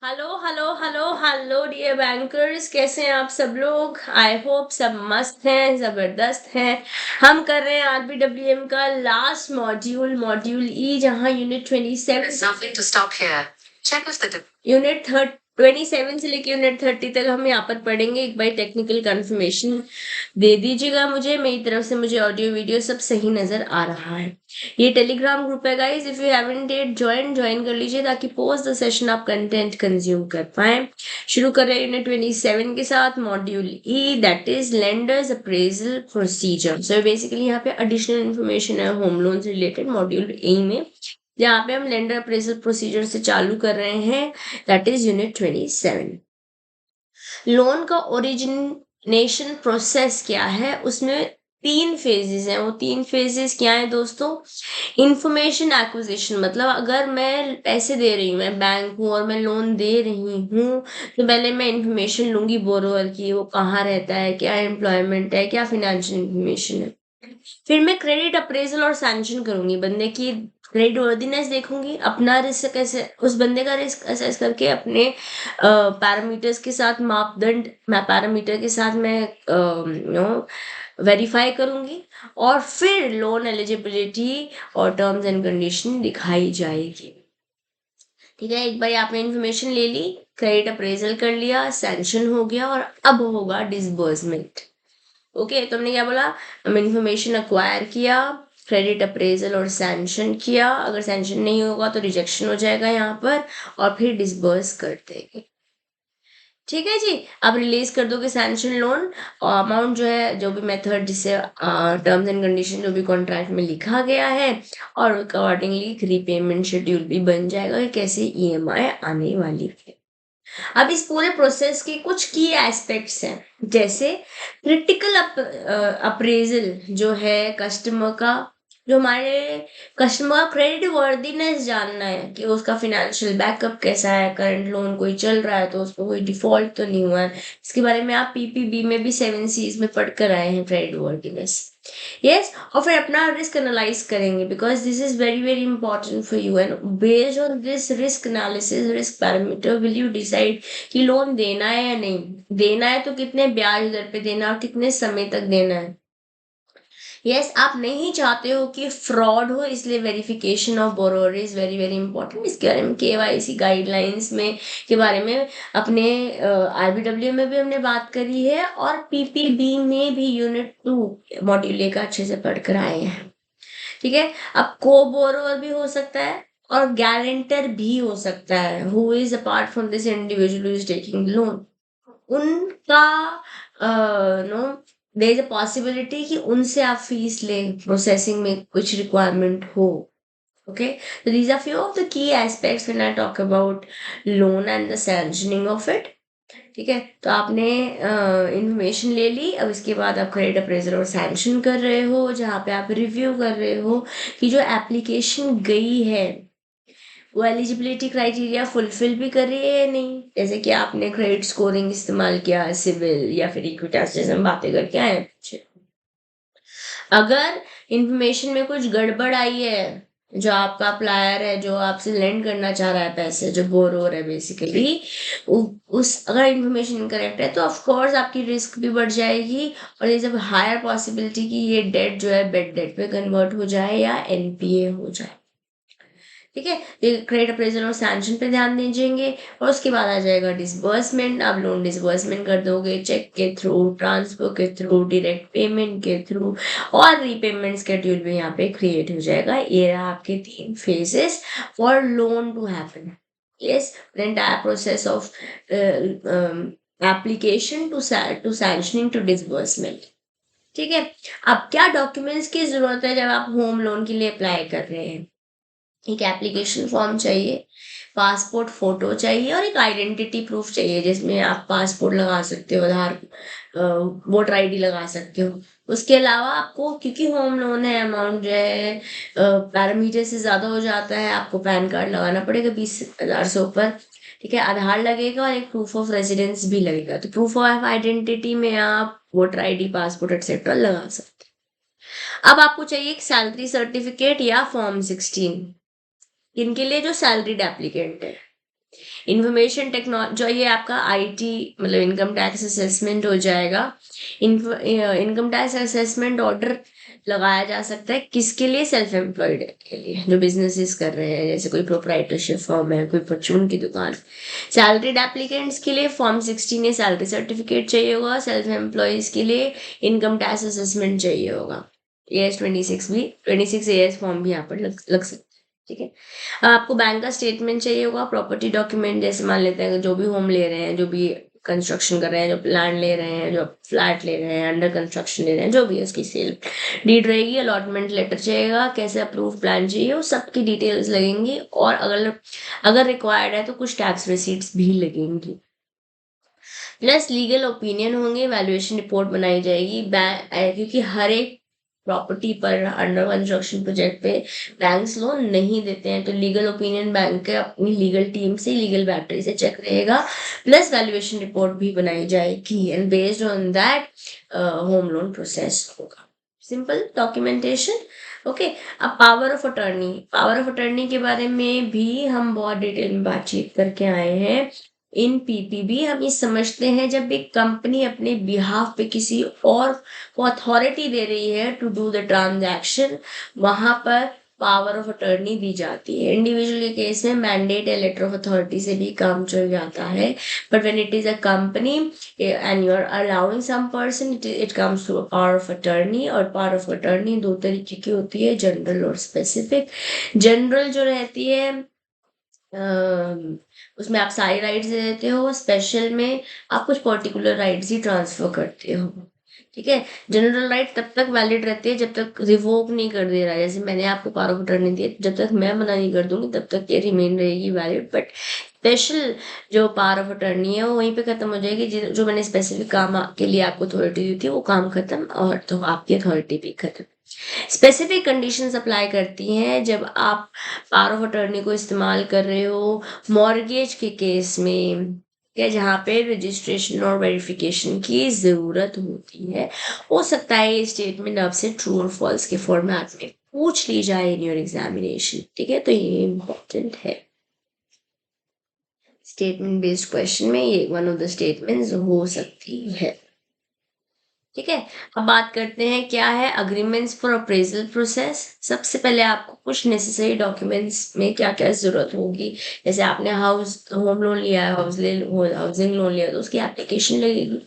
Hello hello hello hello dear bankers, कैसे हैं आप सब लोग। आई होप सब मस्त हैं, जबरदस्त हैं। हम कर रहे हैं आरबीडब्ल्यूएम का लास्ट मॉड्यूल ई, जहां यूनिट 27 से लेके यूनिट 30 तक हम यहाँ पर पढ़ेंगे। एक बार टेक्निकल कंफर्मेशन दे दीजिएगा मुझे, मेरी तरफ से मुझे ऑडियो वीडियो सब सही नजर आ रहा है। ये टेलीग्राम ग्रुप है guys, if you haven't yet join कर लीजिए ताकि पोस्ट द सेशन आप कंटेंट कंज्यूम कर पाए। शुरू कर रहे हैं यूनिट 27 के साथ, module E, that is lenders appraisal procedure. So basically यहाँ पे एडिशनल इन्फॉर्मेशन है होम लोन से रिलेटेड मॉड्यूल ए में, जहाँ पे हम लेंडर अप्रेजल प्रोसीजर से चालू कर रहे हैं, दैट इज यूनिट 27। लोन का ओरिजिनेशन प्रोसेस क्या है, उसमें 3 फेजेस हैं। वो 3 फेजेस क्या है दोस्तों। इंफॉर्मेशन एक्विजिशन, मतलब अगर मैं पैसे दे रही हूँ, मैं बैंक हूँ और मैं लोन दे रही हूँ, तो पहले मैं इंफॉर्मेशन लूंगी बोरोवर की, वो कहाँ रहता है, क्या एम्प्लॉयमेंट है, क्या फाइनेंशियल इंफॉर्मेशन है। फिर मैं क्रेडिट अप्रेजल और सैंक्शन करूंगी, बंदे की क्रेडिट वर्दीनेस देखूंगी, अपना रिस्क कैसे, उस बंदे का रिस्क असेस करके अपने पैरामीटर्स के साथ, मापदंड पैरामीटर के साथ मैं नो वेरीफाई करूंगी, और फिर लोन एलिजिबिलिटी और टर्म्स एंड कंडीशन दिखाई जाएगी। ठीक है, एक बार आपने इन्फॉर्मेशन ले ली, क्रेडिट अप्रेजल कर लिया, सैंक्शन हो गया, और अब होगा डिसबर्समेंट। ओके, तो हमने क्या बोला, हम इंफॉर्मेशन अक्वायर किया, क्रेडिट अप्रेजल और सैंक्शन किया। अगर सैंक्शन नहीं होगा तो रिजेक्शन हो जाएगा यहाँ पर, और फिर डिसबर्स कर देंगे। ठीक है जी, आप रिलीज कर दोगे सैंक्शन लोन, और अमाउंट जो है, जो भी मेथड जिससे टर्म्स एंड कंडीशन जो भी कॉन्ट्रैक्ट में लिखा गया है, और अकॉर्डिंगली एक रीपेमेंट शेड्यूल भी बन जाएगा कि कैसे ईएमआई आने वाली है। अब इस पूरे प्रोसेस के कुछ की एस्पेक्ट्स हैं, जैसे क्रिटिकल अप्रेजल जो है कस्टमर का, जो हमारे कस्टमर का क्रेडिट वर्दीनेस जानना है कि उसका फिनेंशियल बैकअप कैसा है, करंट लोन कोई चल रहा है तो उस पर कोई डिफॉल्ट तो नहीं हुआ है। इसके बारे में आप पीपीबी में भी 7Cs में पढ़ कर आए हैं, क्रेडिट वर्दीनेस। यस, और फिर अपना रिस्क एनालाइज करेंगे, because this is very very important for you, and based on this risk analysis, risk parameter, will you decide कि लोन देना है या नहीं देना है, तो कितने ब्याज दर पे देना है और कितने समय तक देना है। यस, आप नहीं चाहते हो कि फ्रॉड हो, इसलिए verification of borrower is very very important. इसके बारे में केवाईसी गाइडलाइंस में के बारे में अपने आरबीडब्ल्यू में भी हमने बात करी है, और पीपीबी में भी यूनिट 2 मॉड्यूल ए का अच्छे से पढ़ कर आए हैं। ठीक है, अब को बोरोवर भी हो सकता है और गारंटर भी हो सकता है, who is apart from this individual is taking loan. उनका no there is a possibility कि उनसे आप फीस लें, प्रोसेसिंग में कुछ रिक्वायरमेंट हो। Okay, so these are few of the key aspects when I talk about loan and the sanctioning of it. ठीक है, तो आपने इंफॉर्मेशन ले ली, अब इसके बाद आप क्रेडिट अप्रेजल और सैंक्शन कर रहे हो, जहाँ पे आप रिव्यू कर रहे हो कि जो एप्लीकेशन गई है वो एलिजिबिलिटी क्राइटेरिया फुलफिल भी कर रही है या नहीं। जैसे कि आपने क्रेडिट स्कोरिंग इस्तेमाल किया, सिविल या फिर इक्विटास, जैसे हम बातें करके आए हैं पीछे। अगर इंफॉर्मेशन में कुछ गड़बड़ आई है, जो आपका अप्लायर है, जो आपसे लेंड करना चाह रहा है पैसे, जो बोरोवर है बेसिकली, उस अगर इंफॉर्मेशन इनकरेक्ट है, तो ऑफ कोर्स आपकी रिस्क भी बढ़ जाएगी, और ये जब हायर पॉसिबिलिटी कि ये डेट जो है बेड डेट पे कन्वर्ट हो जाए या एनपीए हो जाए। ठीक है, क्रेडिट अप्रेजल और सैंक्शन पे ध्यान दीजिएंगे, और उसके बाद आ जाएगा डिसबर्समेंट। आप लोन डिसबर्समेंट कर दोगे चेक के थ्रू, ट्रांसफर के थ्रू, डायरेक्ट पेमेंट के थ्रू, और रीपेमेंट स्केड्यूल भी यहाँ पे क्रिएट हो जाएगा। ये रहा आपके 3 phases for loan to happen. Yes, the entire process of application to sanctioning to disbursement. ठीक है, अब क्या डॉक्यूमेंट्स की जरूरत है जब आप होम लोन के लिए अप्लाई कर रहे हैं। एक एप्लीकेशन फॉर्म चाहिए, पासपोर्ट फोटो चाहिए, और एक आइडेंटिटी प्रूफ चाहिए, जिसमें आप पासपोर्ट लगा सकते हो, आधार, वोटर आईडी लगा सकते हो। उसके अलावा आपको, क्योंकि होम लोन है, अमाउंट जो है पैरामीटर से ज़्यादा हो जाता है, आपको पैन कार्ड लगाना पड़ेगा 20,000 से ऊपर। ठीक है, आधार लगेगा और एक प्रूफ ऑफ रेजिडेंस भी लगेगा। तो प्रूफ ऑफ आइडेंटिटी में आप वोटर आईडी, पासपोर्ट एक्सेट्रा लगा सकते हैं। अब आपको चाहिए एक सैलरी सर्टिफिकेट या फॉर्म 16, इनके लिए जो सैलरीड एप्लीकेंट है। इंफॉर्मेशन टेक्नोलॉजी जो ये आपका आईटी मतलब इनकम टैक्स असेसमेंट हो जाएगा। इनकम टैक्स असेसमेंट ऑर्डर लगाया जा सकता है किसके लिए? सेल्फ एम्प्लॉयड के लिए, जो बिजनेसेस कर रहे हैं, जैसे कोई प्रोप्राइटरशिप फर्म है, कोई परचून की दुकान। सैलरीड एप्लीकेंट्स के लिए फॉर्म 16 या सैलरी सर्टिफिकेट चाहिए होगा। सेल्फ एम्प्लॉयज के लिए इनकम टैक्स असेसमेंट चाहिए होगा। AS 26 भी, 26 AS फॉर्म भी यहाँ पर लग सकता है। ठीक है। आपको बैंक का स्टेटमेंट चाहिए होगा। प्रॉपर्टी डॉक्यूमेंट, जैसे मान लेते हैं जो भी होम ले रहे हैं, जो भी कंस्ट्रक्शन कर रहे हैं, जो लैंड ले रहे हैं, जो फ्लैट ले रहे हैं, अंडर कंस्ट्रक्शन ले रहे हैं, जो भी है उसकी सेल डीड रहेगी। अलॉटमेंट लेटर चाहिएगा। कैसे अप्रूव प्लान चाहिए, वो सबकी डिटेल्स लगेंगी। और अगर रिक्वायर्ड है तो कुछ टैक्स रिसीट्स भी लगेंगी। प्लस लीगल ओपिनियन होंगे। वैल्यूएशन रिपोर्ट बनाई जाएगी। क्योंकि हर एक प्रॉपर्टी पर अंडर कंस्ट्रक्शन प्रोजेक्ट पे बैंक्स लोन नहीं देते हैं, तो लीगल ओपिनियन बैंक के अपनी लीगल टीम से, लीगल बैटरी से चेक रहेगा। प्लस वैल्यूएशन रिपोर्ट भी बनाई जाएगी and based on that home loan process होगा। Simple documentation. ओके। अब power of attorney, power of attorney के बारे में भी हम बहुत डिटेल में बातचीत करके आए हैं। इन पीपीबी हम ये समझते हैं जब एक कंपनी अपने बिहाफ पे किसी और को अथॉरिटी दे रही है टू डू द ट्रांजैक्शन, वहां पर पावर ऑफ अटर्नी दी जाती है। इंडिविजुअल के केस में मैंडेट या लेटर ऑफ अथॉरिटी से भी काम चल जाता है, but when it is a company and you are allowing some person, it comes to power of attorney. और पावर ऑफ अटर्नी दो तरीके की होती है, जनरल और स्पेसिफिक। जनरल जो रहती है उसमें आप सारी राइट्स दे देते हो। स्पेशल में आप कुछ पर्टिकुलर राइट्स ही ट्रांसफर करते हो। ठीक है। जनरल राइट तब तक वैलिड रहती है जब तक रिवोक नहीं कर दे रहा है। जैसे मैंने आपको पावर ऑफ अटर्नी दिया, जब तक मैं मना नहीं कर दूंगी तब तक ये रिमेन रहेगी वैलिड। बट स्पेशल जो पावर ऑफ अटर्नी है वो वहीं पे खत्म हो जाएगी। जो मैंने स्पेसिफिक काम के लिए आपको अथॉरिटी दी थी वो काम खत्म, और तो आपकी अथॉरिटी भी खत्म। स्पेसिफिक कंडीशंस अप्लाई करती हैं जब आप पावर ऑफ अटर्नी को इस्तेमाल कर रहे हो मॉर्गेज के केस में, या जहाँ पे रजिस्ट्रेशन और वेरिफिकेशन की ज़रूरत होती है। हो सकता है ये स्टेटमेंट आपसे ट्रू और फॉल्स के फॉर्मेट में पूछ ली जाए इन योर एग्जामिनेशन। ठीक है, तो ये इम्पोर्टेंट है। स्टेटमेंट बेस्ड क्वेश्चन में ये वन ऑफ द स्टेटमेंट्स हो सकती है। ठीक है। अब बात करते हैं क्या है अग्रीमेंट्स फॉर अप्रेजल प्रोसेस। सबसे पहले आपको कुछ नेसेसरी डॉक्यूमेंट्स में क्या क्या जरूरत होगी। जैसे आपने होम लोन लिया है, हाउसिंग लोन लिया, तो उसकी एप्लीकेशन लगेगी।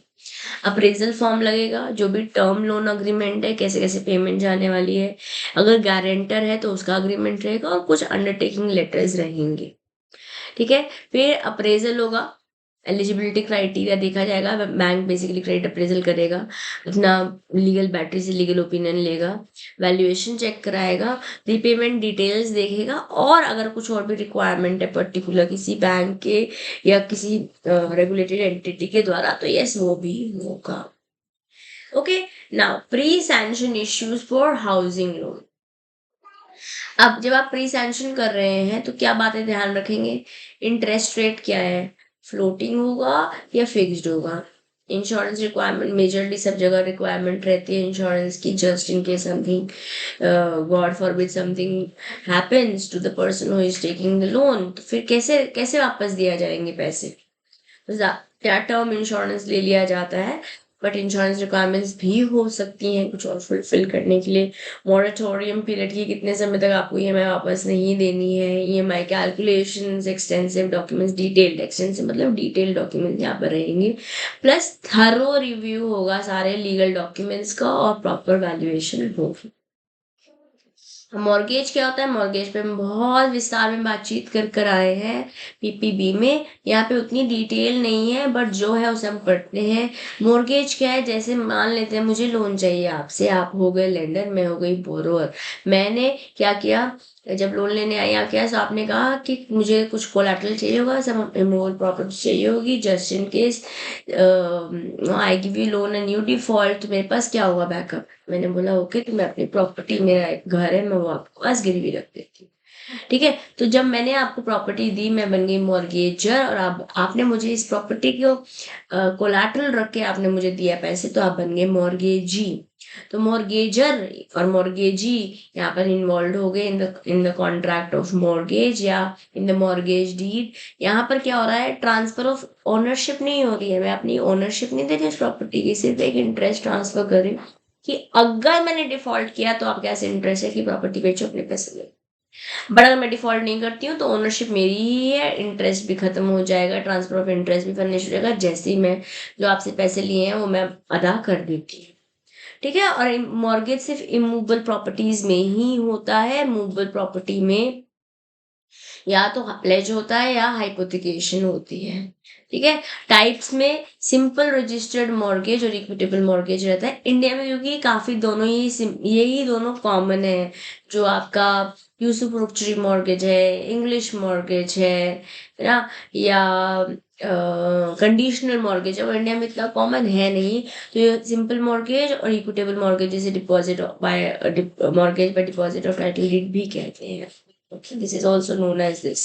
अप्रेजल फॉर्म लगेगा। जो भी टर्म लोन अग्रीमेंट है, कैसे कैसे पेमेंट जाने वाली है। अगर गारंटर है तो उसका अग्रीमेंट रहेगा, और कुछ अंडरटेकिंग लेटर्स रहेंगे। ठीक है। फिर अप्रेजल होगा। एलिजिबिलिटी क्राइटेरिया देखा जाएगा। बैंक बेसिकली क्रेडिट अप्रेजल करेगा, अपना लीगल बैटरी से लीगल ओपिनियन लेगा, वैल्यूएशन चेक कराएगा, रीपेमेंट डिटेल्स देखेगा, और अगर कुछ और भी रिक्वायरमेंट है पर्टिकुलर किसी बैंक के या किसी रेगुलेटेड एंटिटी के द्वारा, तो यस वो भी होगा। Okay. Now pre sanction issues for housing loan. अब जब आप प्री सैंक्शन कर रहे हैं तो क्या बातें ध्यान रखेंगे? इंटरेस्ट रेट क्या है, फ्लोटिंग होगा या फिक्स्ड होगा। इंश्योरेंस रिक्वायरमेंट मेजरली सब जगह रिक्वायरमेंट रहती है इंश्योरेंस की, just in case something God forbid something happens to the person who is taking the loan, तो फिर कैसे कैसे वापस दिया जाएंगे पैसे। क्या टर्म इंश्योरेंस ले लिया जाता है, बट इंश्योरेंस रिक्वायरमेंट्स भी हो सकती हैं कुछ और फुलफिल करने के लिए। मॉरेटोरियम पीरियड की कितने समय तक आपको ईएमआई वापस नहीं देनी है, EMI calculations, extensive documents, detailed, extensive मतलब डिटेल्ड डॉक्यूमेंट्स यहाँ पर रहेंगे। प्लस थरो रिव्यू होगा सारे लीगल डॉक्यूमेंट्स का, और प्रॉपर वैल्यूएशन होगी। मॉर्गेज क्या होता है? मॉर्गेज पे हम बहुत विस्तार में बातचीत कर आए हैं पीपीबी में। यहाँ पे उतनी डिटेल नहीं है, बट जो है उसे हम पढ़ते हैं। मॉर्गेज क्या है? जैसे मान लेते हैं मुझे लोन चाहिए आपसे, आप हो गए लेंडर, मैं हो गई बोरोअर। मैंने क्या किया, जब लोन लेने आई आप क्या, तो आपने कहा कि मुझे कुछ कोलैटरल चाहिए होगा, सब इमूवेबल प्रॉपर्टी चाहिए होगी, just in case I give you loan and you default, तो मेरे पास क्या होगा बैकअप। मैंने बोला ओके, तो मैं अपनी प्रॉपर्टी, मेरा एक घर है, मैं वो आपके पास गिरवी रख देती हूँ। ठीक है। तो जब मैंने आपको प्रॉपर्टी दी, मैं बन गई मॉर्गेजर, और आपने मुझे इस प्रॉपर्टी को कोलैटरल रख के आपने मुझे दिया पैसे, तो आप बन गए मॉर्गेजी। तो मॉर्गेजर और मॉर्गेजी यहाँ पर इन्वॉल्व हो गए in the contract of mortgage या इन द मॉर्गेज डीड। यहाँ पर क्या हो रहा है, ट्रांसफर ऑफ ओनरशिप नहीं हो रही है, मैं अपनी ओनरशिप नहीं दे रही उस प्रॉपर्टी की, सिर्फ एक इंटरेस्ट ट्रांसफर कर रही हूँ कि अगर मैंने डिफॉल्ट किया तो आपके कैसे इंटरेस्ट है कि प्रॉपर्टी बेचो, अपने पैसे लो। बट अगर मैं डिफॉल्ट नहीं करती हूँ तो ओनरशिप मेरी ही है, इंटरेस्ट भी खत्म हो जाएगा, ट्रांसफर ऑफ इंटरेस्ट भी फिनिश हो जाएगा, जैसे ही मैं जो आपसे पैसे लिए हैं वो मैं अदा कर देती हूँ। ठीक है। और मॉर्गेज सिर्फ इमूवेबल प्रॉपर्टीज में ही होता है, मूवेबल प्रॉपर्टी में या तो प्लेज होता है या हाइपोथिकेशन होती है। ठीक है। टाइप्स में सिंपल रजिस्टर्ड मॉर्गेज और इक्विटेबल मॉर्गेज रहता है इंडिया में, क्योंकि काफी दोनों ही यही दोनों कॉमन है। जो आपका यूसुफ्रुक्चरी मॉर्गेज है, इंग्लिश मॉर्गेज है ना, या कंडीशनल मॉर्गेज है, वो इंडिया में इतना कॉमन है नहीं। तो ये सिंपल मॉर्गेज और इक्विटेबल मॉर्गेज, जैसे deposit by mortgage by deposit of title deed भी कहते हैं। Okay, this is also known as this.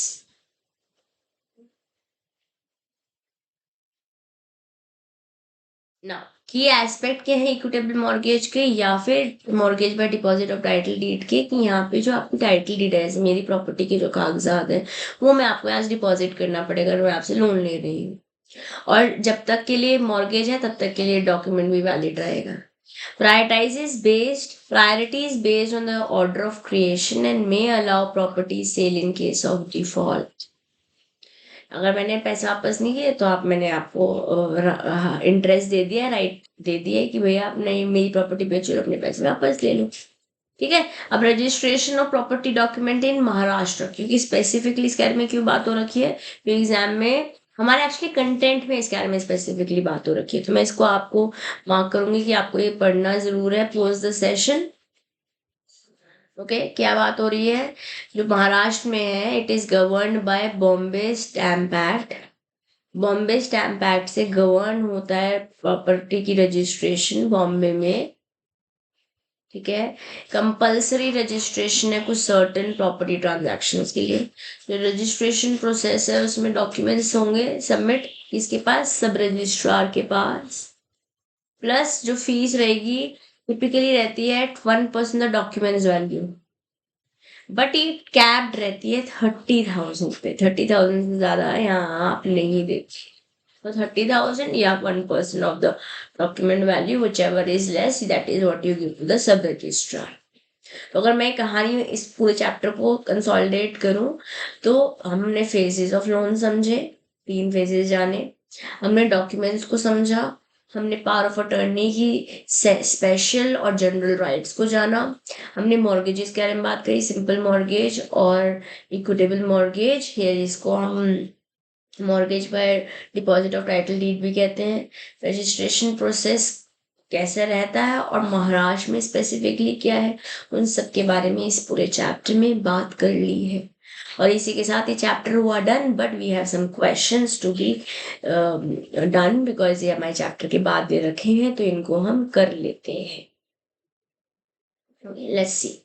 Now, key aspect क्या है इक्विटेबल मॉर्गेज के या फिर mortgage by deposit of title deed के, कि यहाँ पे जो आपकी टाइटल डीड है, जैसे मेरी प्रॉपर्टी के जो कागजात है, वो मैं आपको यहाँ डिपॉजिट करना पड़ेगा अगर मैं आपसे लोन ले रही हूँ। और जब तक के लिए मॉर्गेज है तब तक के लिए डॉक्यूमेंट भी वैलिड रहेगा। Priority is based on the order of creation and may allow property sale in case of default. अगर मैंने पैसे वापस नहीं किए तो मैंने आपको इंटरेस्ट दे दिया, राइट दे दिया है कि भैया आप नहीं मेरी प्रॉपर्टी बेचो और अपने पैसे वापस ले लो। ठीक है। अब registration of property document in Maharashtra, क्योंकि स्पेसिफिकली इस बारे में क्यों बात हो रखी है, क्योंकि एग्जाम में हमारे एक्चुअली कंटेंट में इस बारे में स्पेसिफिकली बात हो रखी है, तो मैं इसको आपको मार्क करूंगी कि आपको ये पढ़ना जरूर है पोस्ट द सेशन। ओके। क्या बात हो रही है, जो महाराष्ट्र में है, it is governed bye Bombay stamp act. Bombay stamp act से गवर्न होता है प्रॉपर्टी की रजिस्ट्रेशन बॉम्बे में। ठीक है। कंपल्सरी रजिस्ट्रेशन है कुछ सर्टेन प्रॉपर्टी ट्रांजैक्शंस के लिए। जो रजिस्ट्रेशन प्रोसेस है उसमें डॉक्यूमेंट्स होंगे सबमिट किसके पास, सब रजिस्ट्रार के पास। प्लस जो फीस रहेगी टिपिकली रहती है 1% द डॉक्यूमेंट्स वैल्यू, बट ये कैप्ड रहती है 30,000 पे। 30,000 से ज्यादा यहाँ आप नहीं देती। तो 30,000 या 1% of the document value, whichever is less, that is what you give to the sub registrar. तो अगर मैं कहानी इस पूरे चैप्टर को कंसोलिडेट करूं तो हमने फेजेस ऑफ लोन समझे, 3 फेजेस जाने, हमने डॉक्यूमेंट्स को समझा, हमने पावर ऑफ अटर्नी की स्पेशल और जनरल राइट्स को जाना, हमने मॉर्गेजेस के बारे में बात करी, सिंपल मॉर्गेज और इक्विटेबल मॉर्गेज, हियर इसको हम mortgage by deposit of title deed भी कहते हैं। रजिस्ट्रेशन प्रोसेस कैसा रहता है और महाराष्ट्र में स्पेसिफिकली क्या है, उन सब के बारे में इस पूरे चैप्टर में बात कर ली है। और इसी के साथ ये चैप्टर हुआ done, but we have some questions to be done because ये हमारे चैप्टर के बाद दे रखे हैं, तो इनको हम कर लेते हैं। Let's see.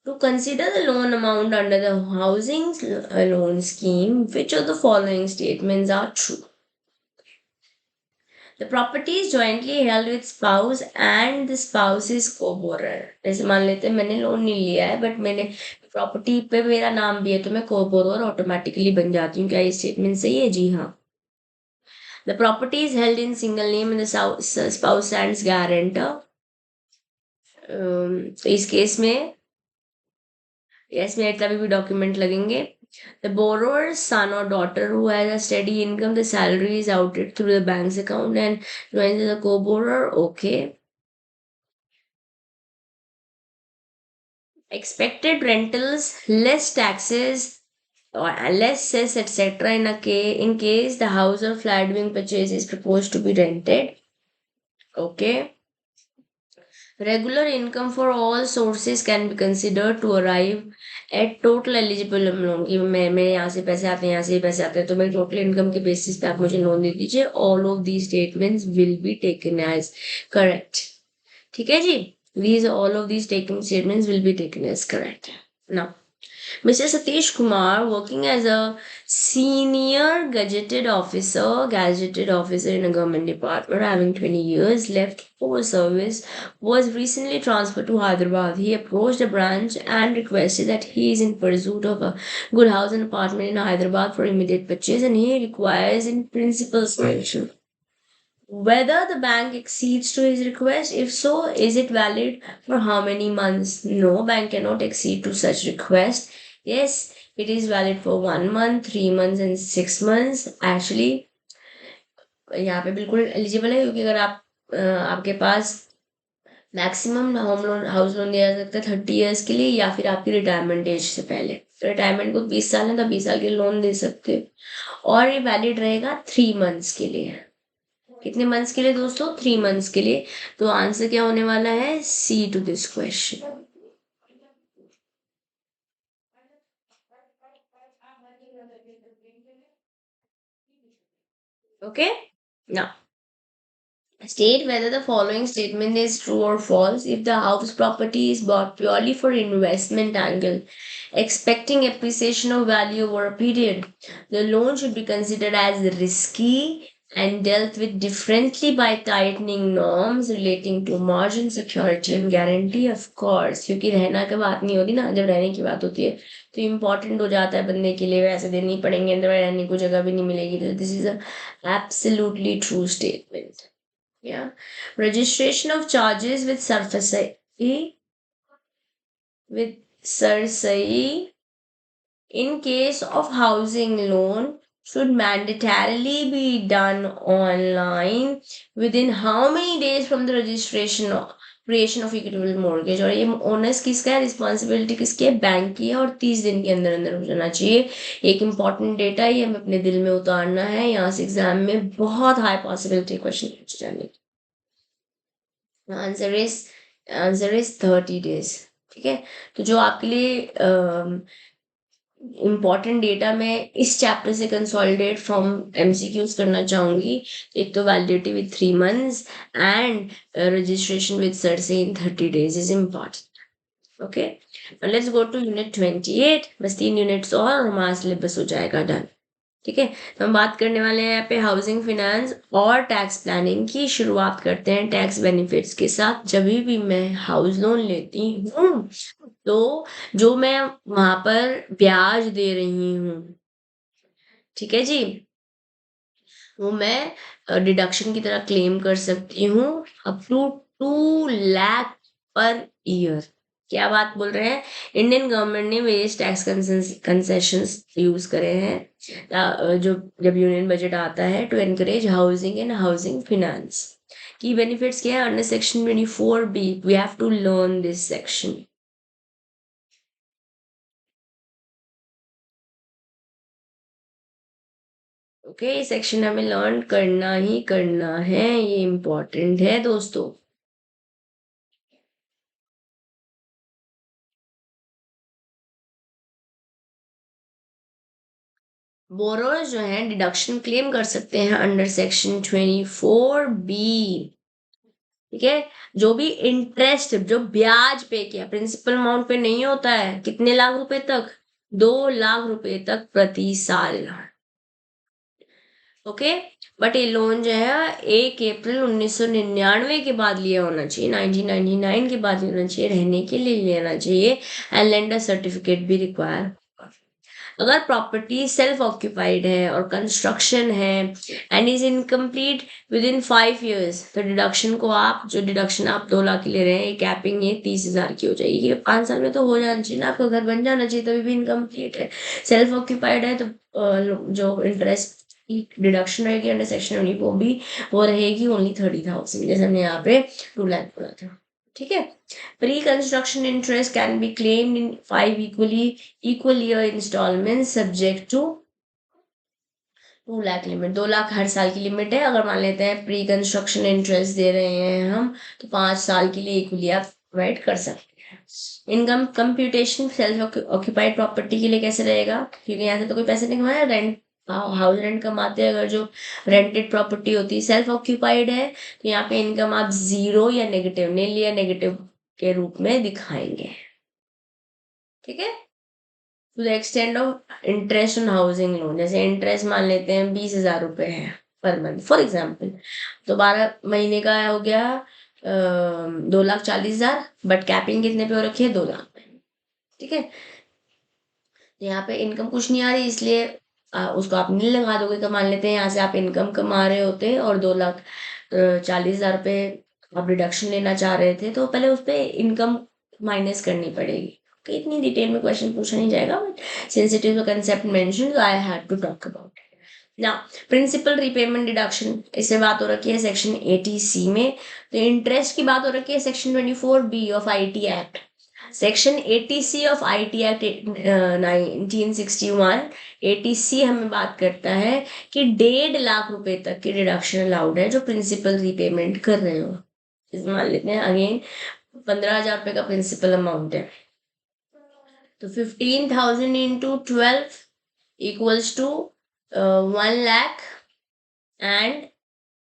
To consider the loan amount under the housing loan scheme, which of the following statements are true? The property is jointly held with spouse and the spouse is co-borrower. जैसे मान लेते हैं मैंने loan नहीं लिया है but मैंने property पे मेरा नाम भी है, तो मैं co-borrower ऑटोमेटिकली बन जाती हूँ। क्या ये स्टेटमेंट सही है? जी हाँ। The property is held in single name and the spouse stands guarantor. तो इस केस में यस में तभी भी डॉक्यूमेंट लगेंगे। The borrower's son or daughter who has a steady income, the salary is outed through the bank's account and joins as a co-borrower. Okay. Expected rentals, less taxes or less cess, etc. In case the house or flat being purchased is proposed to be rented. Okay. Regular income for all sources can be considered to arrive at total eligible loan, कि मैं यहाँ से पैसे आते हैं, यहाँ से पैसे आते हैं, तो मेरे टोटल इनकम के बेसिस पे आप मुझे लोन दे दीजिए। All of these statements will be taken as correct. ठीक है जी, these all of these taken statements will be taken as correct. Now Mr. Satish Kumar, working as a senior gazetted officer in a government department, having 20 years left for service, was recently transferred to Hyderabad. He approached the branch and requested that he is in pursuit of a good house and apartment in Hyderabad for immediate purchase, and he requires in principal sanction. Whether the bank accedes to his request, if so, is it valid for how many months? No, bank cannot accede to such request. Yes, it is valid for 1 month, 3 months and 6 months. Actually, यहाँ पे बिल्कुल eligible है क्योंकि अगर आपके पास maximum home loan house loan दिया जा सकता है 30 ईयर्स के लिए या फिर आपकी रिटायरमेंट एज से पहले। रिटायरमेंट को 20 साल है तो 20 साल के लोन दे सकते हो और ये वैलिड रहेगा 3 मंथ्स के लिए। कितने मंथ्स के लिए दोस्तों? 3 मंथ्स के लिए। तो आंसर क्या होने वाला है? See to this question. Okay, now state whether the following statement is true or false. If the house property is bought purely for investment angle, expecting appreciation of value over a period, the loan should be considered as risky and dealt with differently by tightening norms relating to margin security and guarantee, of course, क्योंकि रहना की बात नहीं होती ना, जब रहने की बात होती है तो इम्पोर्टेंट हो जाता है बंदे के लिए, वैसे देने ही पड़ेंगे, अंदर रहने को जगह भी नहीं मिलेगी। तो this is a absolutely true statement. Yeah. Registration of charges with Sarsai in case of housing loan should mandatorily be done online within how many days from the registration or creation of equitable mortgage। और ये owners किसका है, responsibility किसकी है? Bank की है, और 30 दिन के अंदर अंदर हो जाना चाहिए। एक इंपॉर्टेंट डेटा ये हमें अपने दिल में उतारना है, यहाँ से एग्जाम में बहुत हाई पॉसिबिलिटी क्वेश्चन पूछे जाने की। Answer is 30 days। ठीक है, तो जो आपके लिए इम्पॉर्टेंट डेटा मैं इस चैप्टर से कंसोलिडेट फ्रॉम एमसीक्यूज करना चाहूंगी। एक तो validity with 3 months and registration with सरसे in 30 days is important. Okay, let's go to unit 28। बस 3 यूनिट्स और हमारा सिलेबस हो जाएगा डन। ठीक है, तो हम बात करने वाले हैं यहाँ पे हाउसिंग फाइनेंस और टैक्स प्लानिंग की। शुरुआत करते हैं टैक्स बेनिफिट्स के साथ। जब भी मैं हाउस लोन लेती हूँ तो जो मैं वहां पर ब्याज दे रही हूँ, ठीक है जी, वो मैं डिडक्शन की तरह क्लेम कर सकती हूँ up to 2 lakh per year. क्या बात बोल रहे हैं? इंडियन गवर्नमेंट ने वेरियस टैक्स कंसेशंस यूज करे हैं जो जब यूनियन बजट आता है to encourage housing and housing finance. की बेनिफिट्स क्या है? Under section 24B we have to learn this section. Okay, ये सेक्शन हमें लर्न करना ही करना है, ये इम्पोर्टेंट है दोस्तों। बोरोज जो है डिडक्शन क्लेम कर सकते हैं अंडर सेक्शन 24B। ठीक है, जो भी इंटरेस्ट, जो ब्याज पे किया, प्रिंसिपल अमाउंट पे नहीं होता है। कितने लाख रुपए तक? 2 लाख रुपए तक प्रति साल। ओके, बट ये लोन जो है 1 अप्रैल 1999 के बाद लिया होना चाहिए, 1999 के बाद लेना चाहिए, रहने के लिए लेना चाहिए एंड लेंडर सर्टिफिकेट भी रिक्वायर। अगर प्रॉपर्टी सेल्फ ऑक्यूपाइड है और कंस्ट्रक्शन है and is incomplete with in 5 years, तो डिडक्शन को आप, जो डिडक्शन आप 2 लाख की ले रहे हैं, कैपिंग ये 30,000 की हो जाएगी। 5 साल में तो हो जाना चाहिए ना, आपका घर बन जाना चाहिए, तभी भी इनकम्प्लीट है। सेल्फ ऑक्यूपाइड है तो जो इंटरेस्ट डिडक्शन रहेगी अंडर सेक्शन ओनली वो रहेगी ओनली 30,000, जैसे हमने यहाँ पे 2 लाख बोला था। ठीक है, pre construction interest can be claimed in 5 equal year installments subject to 2 lakh limit. 2 lakh हर साल की लिमिट है। अगर मान लेते हैं प्री कंस्ट्रक्शन इंटरेस्ट दे रहे हैं हम, तो 5 साल के लिए इक्वली आप प्रोवाइड कर सकते हैं। Income computation self occupied property के लिए कैसे रहेगा? क्योंकि यहाँ से तो कोई पैसे नहीं कमाया, रेंट हाउस रेंट कमाते हैं। अगर जो रेंटेड प्रॉपर्टी होती है सेल्फ ऑक्यूपाइड है, तो यहाँ पे इनकम आप 0 या नेगेटिव, नील या नेगेटिव के रूप में दिखाएंगे। ठीक है, to the extent of interest on housing loan, जैसे इंटरेस्ट मान लेते हैं 20,000 रुपए है पर मंथ फॉर एग्जाम्पल, तो 12 महीने का हो गया 2,40,000, बट कैपिंग कितने पे हो रखी है, 2 लाख पे। ठीक है, तो यहाँ पे इनकम कुछ नहीं आ रही, इसलिए उसको आप नहीं लगा दोगे। तो मान लेते हैं यहाँ से आप इनकम कमा रहे होते और 2,40,000 रुपये आप डिडक्शन लेना चाह रहे थे, तो पहले उस पर इनकम माइनस करनी पड़ेगी। Okay, इतनी डिटेल में क्वेश्चन पूछा नहीं जाएगा, but sensitive concept mention, I had to talk about it. Now principal repayment deduction, इससे बात हो रखी है सेक्शन 80C में। तो इंटरेस्ट की बात हो रखी है section 24B of IT act. Section 80C of IT act 1961, 80C हमें बात करता है कि 1.5 लाख रुपए तक की डिडक्शन अलाउड है जो प्रिंसिपल रीपेमेंट कर रहे हो। मान लेते हैं अगेन 15,000 रुपए का प्रिंसिपल अमाउंट है, तो 15,000 into 12 equals to 1 lakh and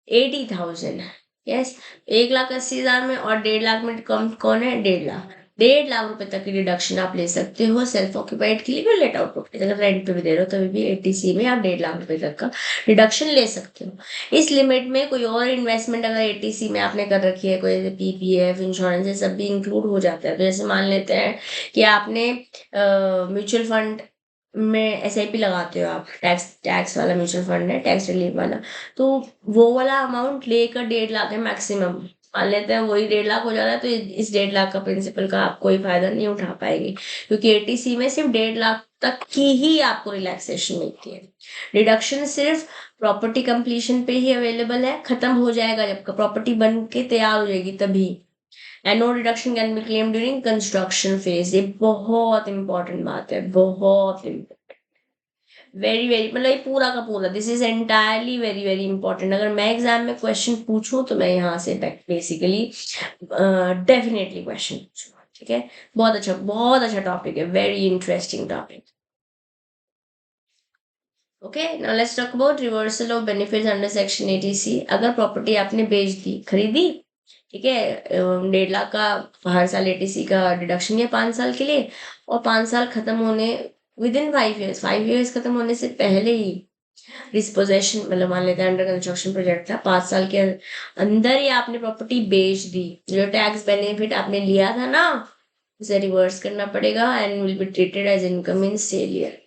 80,000। Yes, 1,80,000 में और 1.5 लाख में कम कौन है, 1.5 लाख। 1.5 लाख रुपए तक की डिडक्शन आप ले सकते हो सेल्फ ऑक्यूपाइड के लिए भी, लेट आउट प्रॉपर्टी अगर रेंट पे भी दे रहे हो तभी भी 80C में आप 1.5 लाख रुपए तक का डिडक्शन ले सकते हो। इस लिमिट में कोई और इन्वेस्टमेंट अगर 80C में आपने कर रखी है, कोई PPF इंश्योरेंस, ये सब भी इंक्लूड हो जाता है। तो जैसे मान लेते हैं कि आपने म्यूचुअल फंड में SIP लगाते हो आप, टैक्स टैक्स वाला म्यूचुअल फंड है, टैक्स रिलीफ वाला, तो वो वाला अमाउंट लेकर 1.5 लाख है मैक्सिमम, मान लेते हैं वही 1.5 लाख हो जा रहा है, तो इस 1.5 लाख का प्रिंसिपल का आप कोई फायदा नहीं उठा पाएंगे, क्योंकि 80C में सिर्फ 1.5 लाख तक की ही आपको रिलैक्सेशन मिलती है। डिडक्शन सिर्फ प्रॉपर्टी कंप्लीशन पे ही अवेलेबल है, खत्म हो जाएगा जब प्रॉपर्टी बन के तैयार हो जाएगी तभी। And no deduction can be claim during construction phase, ये बहुत इंपॉर्टेंट बात है, बहुत वेरी वेरी, मतलब ये पूरा का पूरा, this is entirely very very important. अगर मैं एग्जाम में क्वेश्चन पूछूं तो मैं यहाँ से बेसिकली डेफिनेटली क्वेश्चन पूछूंगा। ठीक है, बहुत अच्छा टॉपिक है, very interesting topic. Okay, now let's talk about reversal of benefits under section 80C। अगर प्रॉपर्टी आपने बेच दी, खरीदी, ठीक है, 1.5 लाख का हर साल 80C का डिडक्शन है 5 साल के लिए, और 5 साल खत्म होने विद इन 5 ईयर्स, 5 ईयर्स खत्म होने से पहले ही डिस्पोजेशन, मतलब मान लेते हैं अंडर कंस्ट्रक्शन प्रोजेक्ट था, 5 साल के अंदर ही आपने प्रॉपर्टी बेच दी, जो टैक्स बेनिफिट आपने लिया था ना, उसे रिवर्स करना पड़ेगा and will be treated as income in sale year.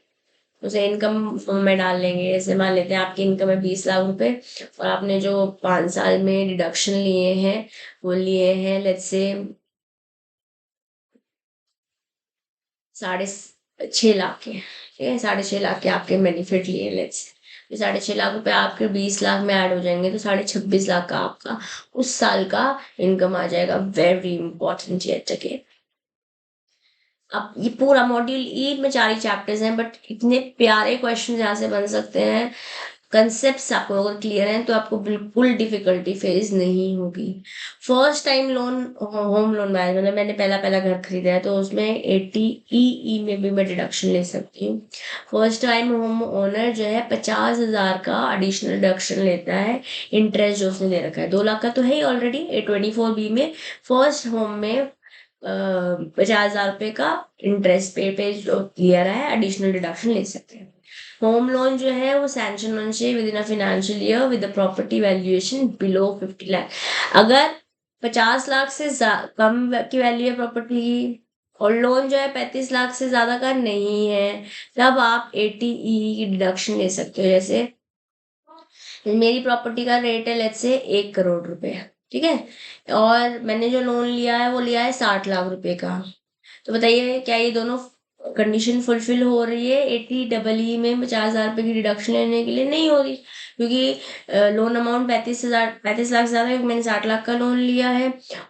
उसे इनकम में डाल लेंगे। जैसे मान लेते हैं आपकी इनकम है 20 लाख रुपए, और आपने जो 5 साल में डिडक्शन लिए हैं वो लिए हैं लेट्स से 6.5 लाख के, ठीक है, 6.5 लाख के आपके बेनिफिट लिए लेट्स, 6.5 लाख रुपए आपके 20 लाख में ऐड हो जाएंगे, तो 26.5 लाख का आपका उस साल का इनकम आ जाएगा। Very important yet again. अब ये पूरा मॉड्यूल ई में 4 ही चैप्टर्स हैं, बट इतने प्यारे क्वेश्चन यहाँ से बन सकते हैं। कंसेप्ट आपको अगर क्लियर हैं तो आपको बिल्कुल डिफिकल्टी फेस नहीं होगी। First time loan, home loan management, मैंने पहला पहला घर खरीदा है तो उसमें 80EE में भी मैं डिडक्शन ले सकती हूँ। फर्स्ट टाइम होम ओनर जो है 50,000 का एडिशनल डिडक्शन लेता है, इंटरेस्ट जो उसने दे रखा है 2 लाख का तो है ही ऑलरेडी। 24B में फर्स्ट होम में 50,000 रुपये का इंटरेस्ट पे जो लिया रहा है एडिशनल डिडक्शन ले सकते हैं। होम लोन जो है वो सैंक्शन होना चाहिए with in a financial year with the property valuation below 50 lakh. अगर 50 लाख से कम की वैल्यू है प्रॉपर्टी की, और लोन जो है 35 लाख से ज्यादा का नहीं है, तब आप 80E की डिडक्शन ले सकते हो। जैसे मेरी प्रॉपर्टी का रेट है लेट्स से 1 करोड़ रुपए, ठीक है, और मैंने जो लोन लिया है वो लिया है 60 लाख रुपए का। तो बताइए क्या ये दोनों कंडीशन फुलफिल हो रही है 80EE में 50,000 रुपए की डिडक्शन लेने के लिए? नहीं हो रही, क्योंकि लोन अमाउंट 35 लाख से ज्यादा है, मैंने 60 लाख का लोन लिया है,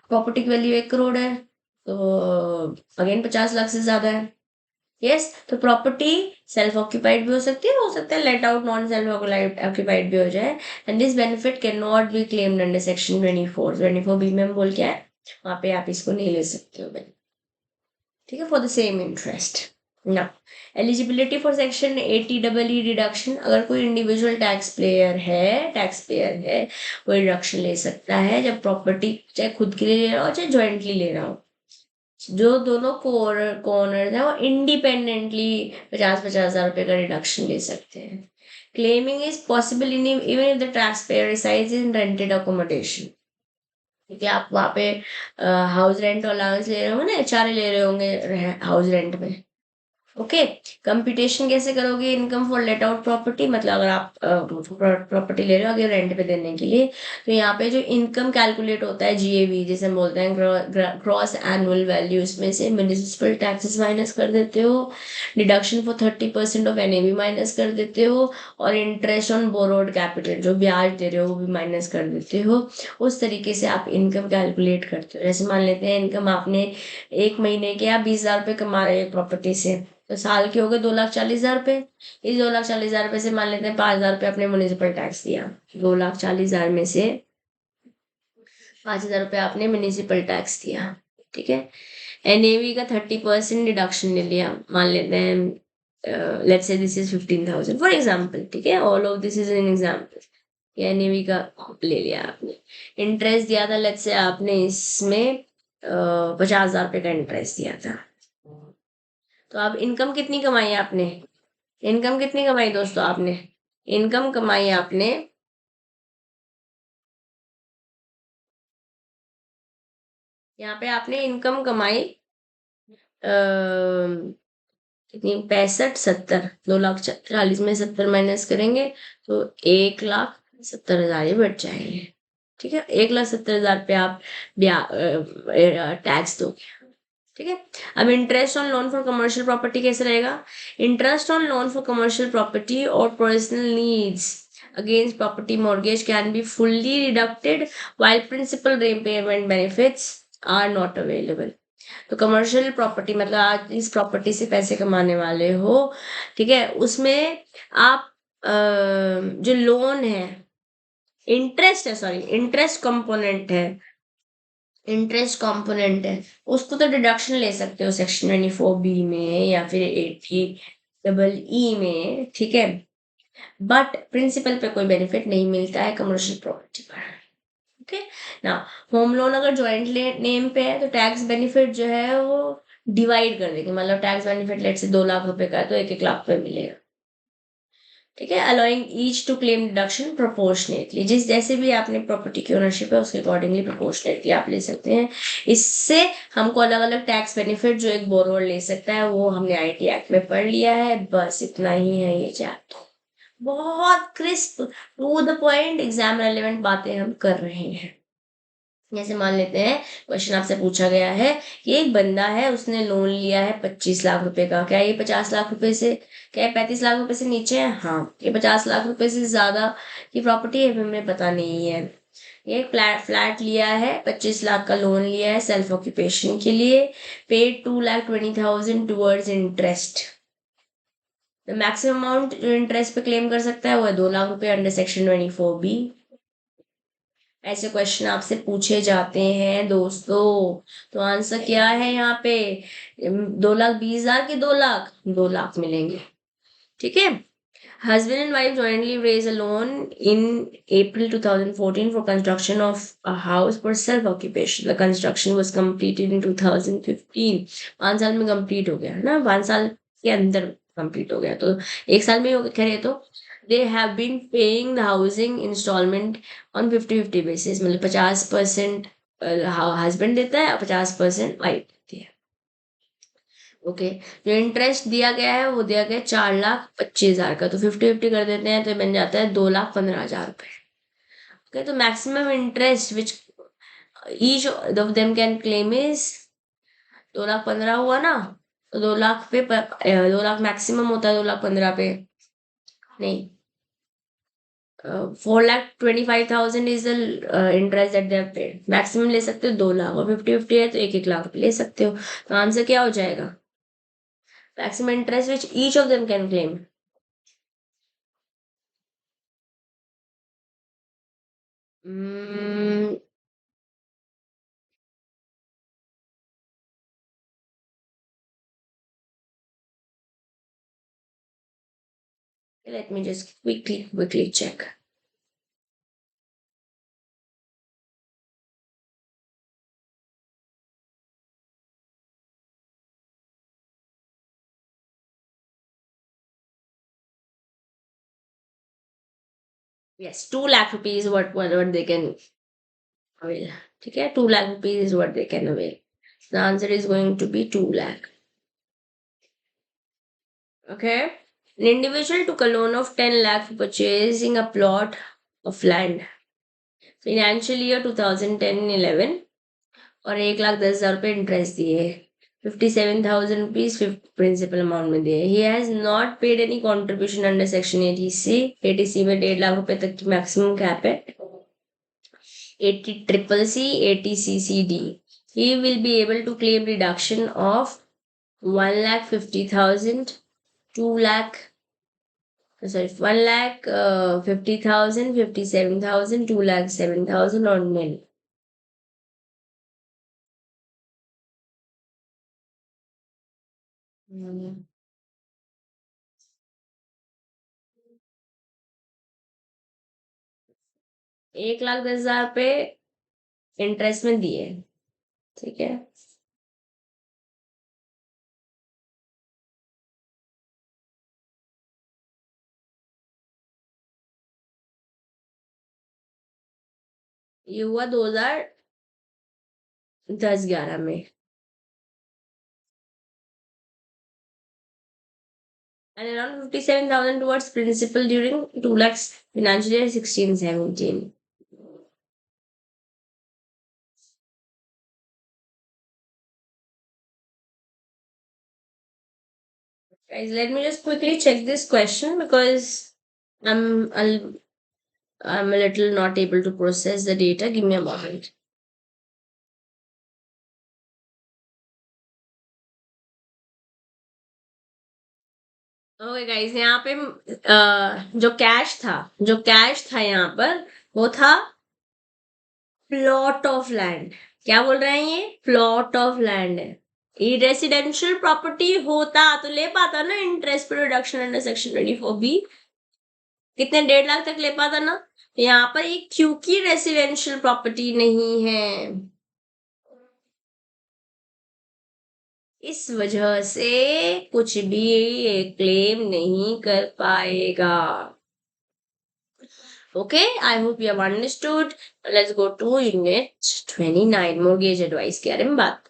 प्रॉपर्टी की वैल्यू 1 करोड़ है, तो अगेन 50 लाख से ज्यादा है। यस, तो प्रॉपर्टी सेल्फ ऑक्यूपाइड भी हो सकता है let out non self occupied भी हो जाए, and this benefit can not be claimed under section 24B में हम बोल के आए, वहां पे आप इसको नहीं ले सकते हो, ठीक है, फॉर द सेम इंटरेस्ट। ना eligibility for section 80EE deduction, अगर कोई इंडिविजुअल टैक्स पेयर है वो डिडक्शन ले सकता है जब प्रॉपर्टी चाहे खुद के लिए ले रहा हो चाहे ज्वाइंटली ले रहा हो। जो दोनों कॉर्नर है वो इंडिपेंडेंटली 50,000 रुपए का रिडक्शन ले सकते हैं। Claiming is possible in even if the tax payer resides in rented accommodation. क्योंकि आप वहाँ पे हाउस रेंट अलाउंस ले रहे होंगे ना, एचआरए ले रहे होंगे हाउस रेंट में। ओके, कंप्यूटेशन कैसे करोगे income for let out property, मतलब अगर आप प्रॉपर्टी ले रहे हो आगे रेंट पे देने के लिए, तो यहाँ पे जो इनकम कैलकुलेट होता है जीएवी जिसे हम बोलते हैं ग्रॉस एनुअल वैल्यू, उसमें से म्युनिसिपल टैक्सेस माइनस कर देते हो, deduction for 30% of NAV minus कर देते हो, और इंटरेस्ट ऑन बोरोड कैपिटल जो ब्याज दे रहे हो वो भी माइनस कर देते हो। उस तरीके से आप इनकम कैलकुलेट करते हो। जैसे मान लेते हैं इनकम आपने एक महीने के आप 20,000 रुपये कमा रहे हो प्रॉपर्टी से, तो साल के हो गए 2,40,000 रुपये। इस 2,40,000 रुपये से मान लेते हैं 5,000 रुपये अपने म्युनिसिपल टैक्स दिया, 2,40,000 में से 5,000 रुपये आपने म्युनिसिपल टैक्स दिया। ठीक है, एनएवी का 30% डिडक्शन ले लिया, मान लेते हैं let's say this is 15,000 for example. ठीक है, all of this is an example. NAV का ले लिया आपने, इंटरेस्ट दिया था लेट्स से आपने इसमें 50,000 रुपये का इंटरेस्ट दिया था। तो अब इनकम कितनी कमाई आपने, इनकम कितनी कमाई दोस्तों आपने, इनकम कमाई आपने यहाँ पे आपने इनकम कमाई कितनी, 65,70, 2,40,000 में 70 माइनस करेंगे तो 1,70,000 ही बच जाएंगे। ठीक है, 1,70,000 पे आप टैक्स दोगे। ठीक है, अब interest on loan for commercial property कैसे रहेगा, interest on loan for commercial property और personal needs against property mortgage can be fully deducted while principal repayment benefits are not available। तो कमर्शियल प्रॉपर्टी मतलब आज इस प्रॉपर्टी से पैसे कमाने वाले हो, ठीक है, उसमें आप जो लोन है, इंटरेस्ट है, सॉरी इंटरेस्ट कंपोनेंट है, इंटरेस्ट कंपोनेंट है, उसको तो डिडक्शन ले सकते हो सेक्शन 24B में या फिर 80EE में। ठीक है, बट प्रिंसिपल पे कोई बेनिफिट नहीं मिलता है कमर्शियल प्रॉपर्टी पर। ओके ना, होम लोन अगर ज्वाइंट नेम पे है तो टैक्स बेनिफिट जो है वो डिवाइड कर देंगे, मतलब टैक्स बेनिफिट लेट से 2 लाख रुपए का है तो 1-1 लाख रुपए मिलेगा। ठीक है, allowing each to claim deduction proportionately, जिस जैसे भी आपने प्रॉपर्टी की ओनरशिप है उसके अकॉर्डिंगली प्रोपोर्शनेटली आप ले सकते हैं। इससे हमको अलग अलग टैक्स बेनिफिट जो एक बोरोवर ले सकता है वो हमने आईटी एक्ट में पढ़ लिया है। बस इतना ही है ये चैप्टर, बहुत crisp to the point exam relevant बातें हम कर रहे हैं। जैसे मान लेते हैं क्वेश्चन आपसे पूछा गया है कि एक बंदा है उसने लोन लिया है 25 लाख रुपए का, क्या ये 50 लाख रुपए से, क्या ये 35 लाख रुपए से नीचे है, हाँ ये 50 लाख रुपए से ज्यादा की प्रॉपर्टी है, हमें पता नहीं है। ये एक फ्लैट लिया है, 25 लाख का लोन लिया है सेल्फ ऑक्यूपेशन के लिए, paid 2,20,000 towards interest. Maximum amount जो इंटरेस्ट पे क्लेम कर सकता है वो है 2 लाख रुपए अंडर सेक्शन 24B। ऐसे क्वेश्चन आपसे पूछे जाते हैं दोस्तों। तो आंसर क्या है यहाँ पे, 2,20,000 के 2 लाख, 2 लाख मिलेंगे। ठीक है, husband and wife jointly raised a loan in April 2014 for construction of a house for self occupation. The construction was completed in 2015। 5 साल में कंप्लीट हो गया है ना, 5 साल के अंदर कंप्लीट हो गया, तो 1 साल में करे तो they have been paying the housing installment on 50-50 basis, मतलब 50% हस्बैंड देता है और 50% वाइफ देती है। ओके, जो इंटरेस्ट दिया गया है वो दिया गया 4,25,000 का, तो 50-50 कर देते हैं तो बन जाता है 2,15,000 रुपए। ओके, तो maximum interest which each of them can claim is 2,15,000 हुआ ना, तो 2 लाख पे 2 लाख मैक्सिमम होता है, 2,15,000 पे नहीं, 4,25,000 is the interest that they have paid. Maximum ले सकते हो 2 लाख, और 50-50 है तो 1-1 लाख रुपए ले सकते हो। तो आंसर क्या हो जाएगा, maximum interest which each of them can claim. Let me just quickly check. Yes, 2 lakh rupees what they can avail. ठीक है, 2 lakh rupees is what they can avail. The answer is going to be 2 lakh. Okay. An individual took a loan of 10 lakh for purchasing a plot of land. Financial year 2010-11 और 1,10,000 रुपये interest दिए, 57,000 rupees principal amount में दिए. He has not paid any contribution under section 80C. 80C में 1,50,000 रुपए तक की maximum cap है. 80CCC, 80CCD. He will be able to claim reduction of 1,50,000, 2 lakh, sorry, 1,50,000, 57,000, 2,07,000 और nil. हम्म, 1,10,000 रुपये इंटरेस्ट में दिए. ठीक है. ये हुआ 2010-11 में. And around 57,000 towards principal during 2 lakhs financial year 16-17. Guys, let me just quickly check this question because I'm a, I'm a little not able to process the data. Give me a moment. Okay guys, यहाँ पे जो cash था यहाँ पर वो था plot of land. क्या बोल रहे हैं ये? प्लॉट ऑफ लैंड है. ये रेसिडेंशियल प्रॉपर्टी होता तो ले पाता ना इंटरेस्ट पे रिडक्शन अंडर सेक्शन 24B. कितने 1.5 लाख तक ले पाता ना. यहाँ पर ये क्योंकि रेसिडेंशियल प्रॉपर्टी नहीं है, इस वजह से कुछ भी क्लेम नहीं कर पाएगा. Okay, I hope you have understood. Let's go to unit 29, mortgage advice के बारे में बात.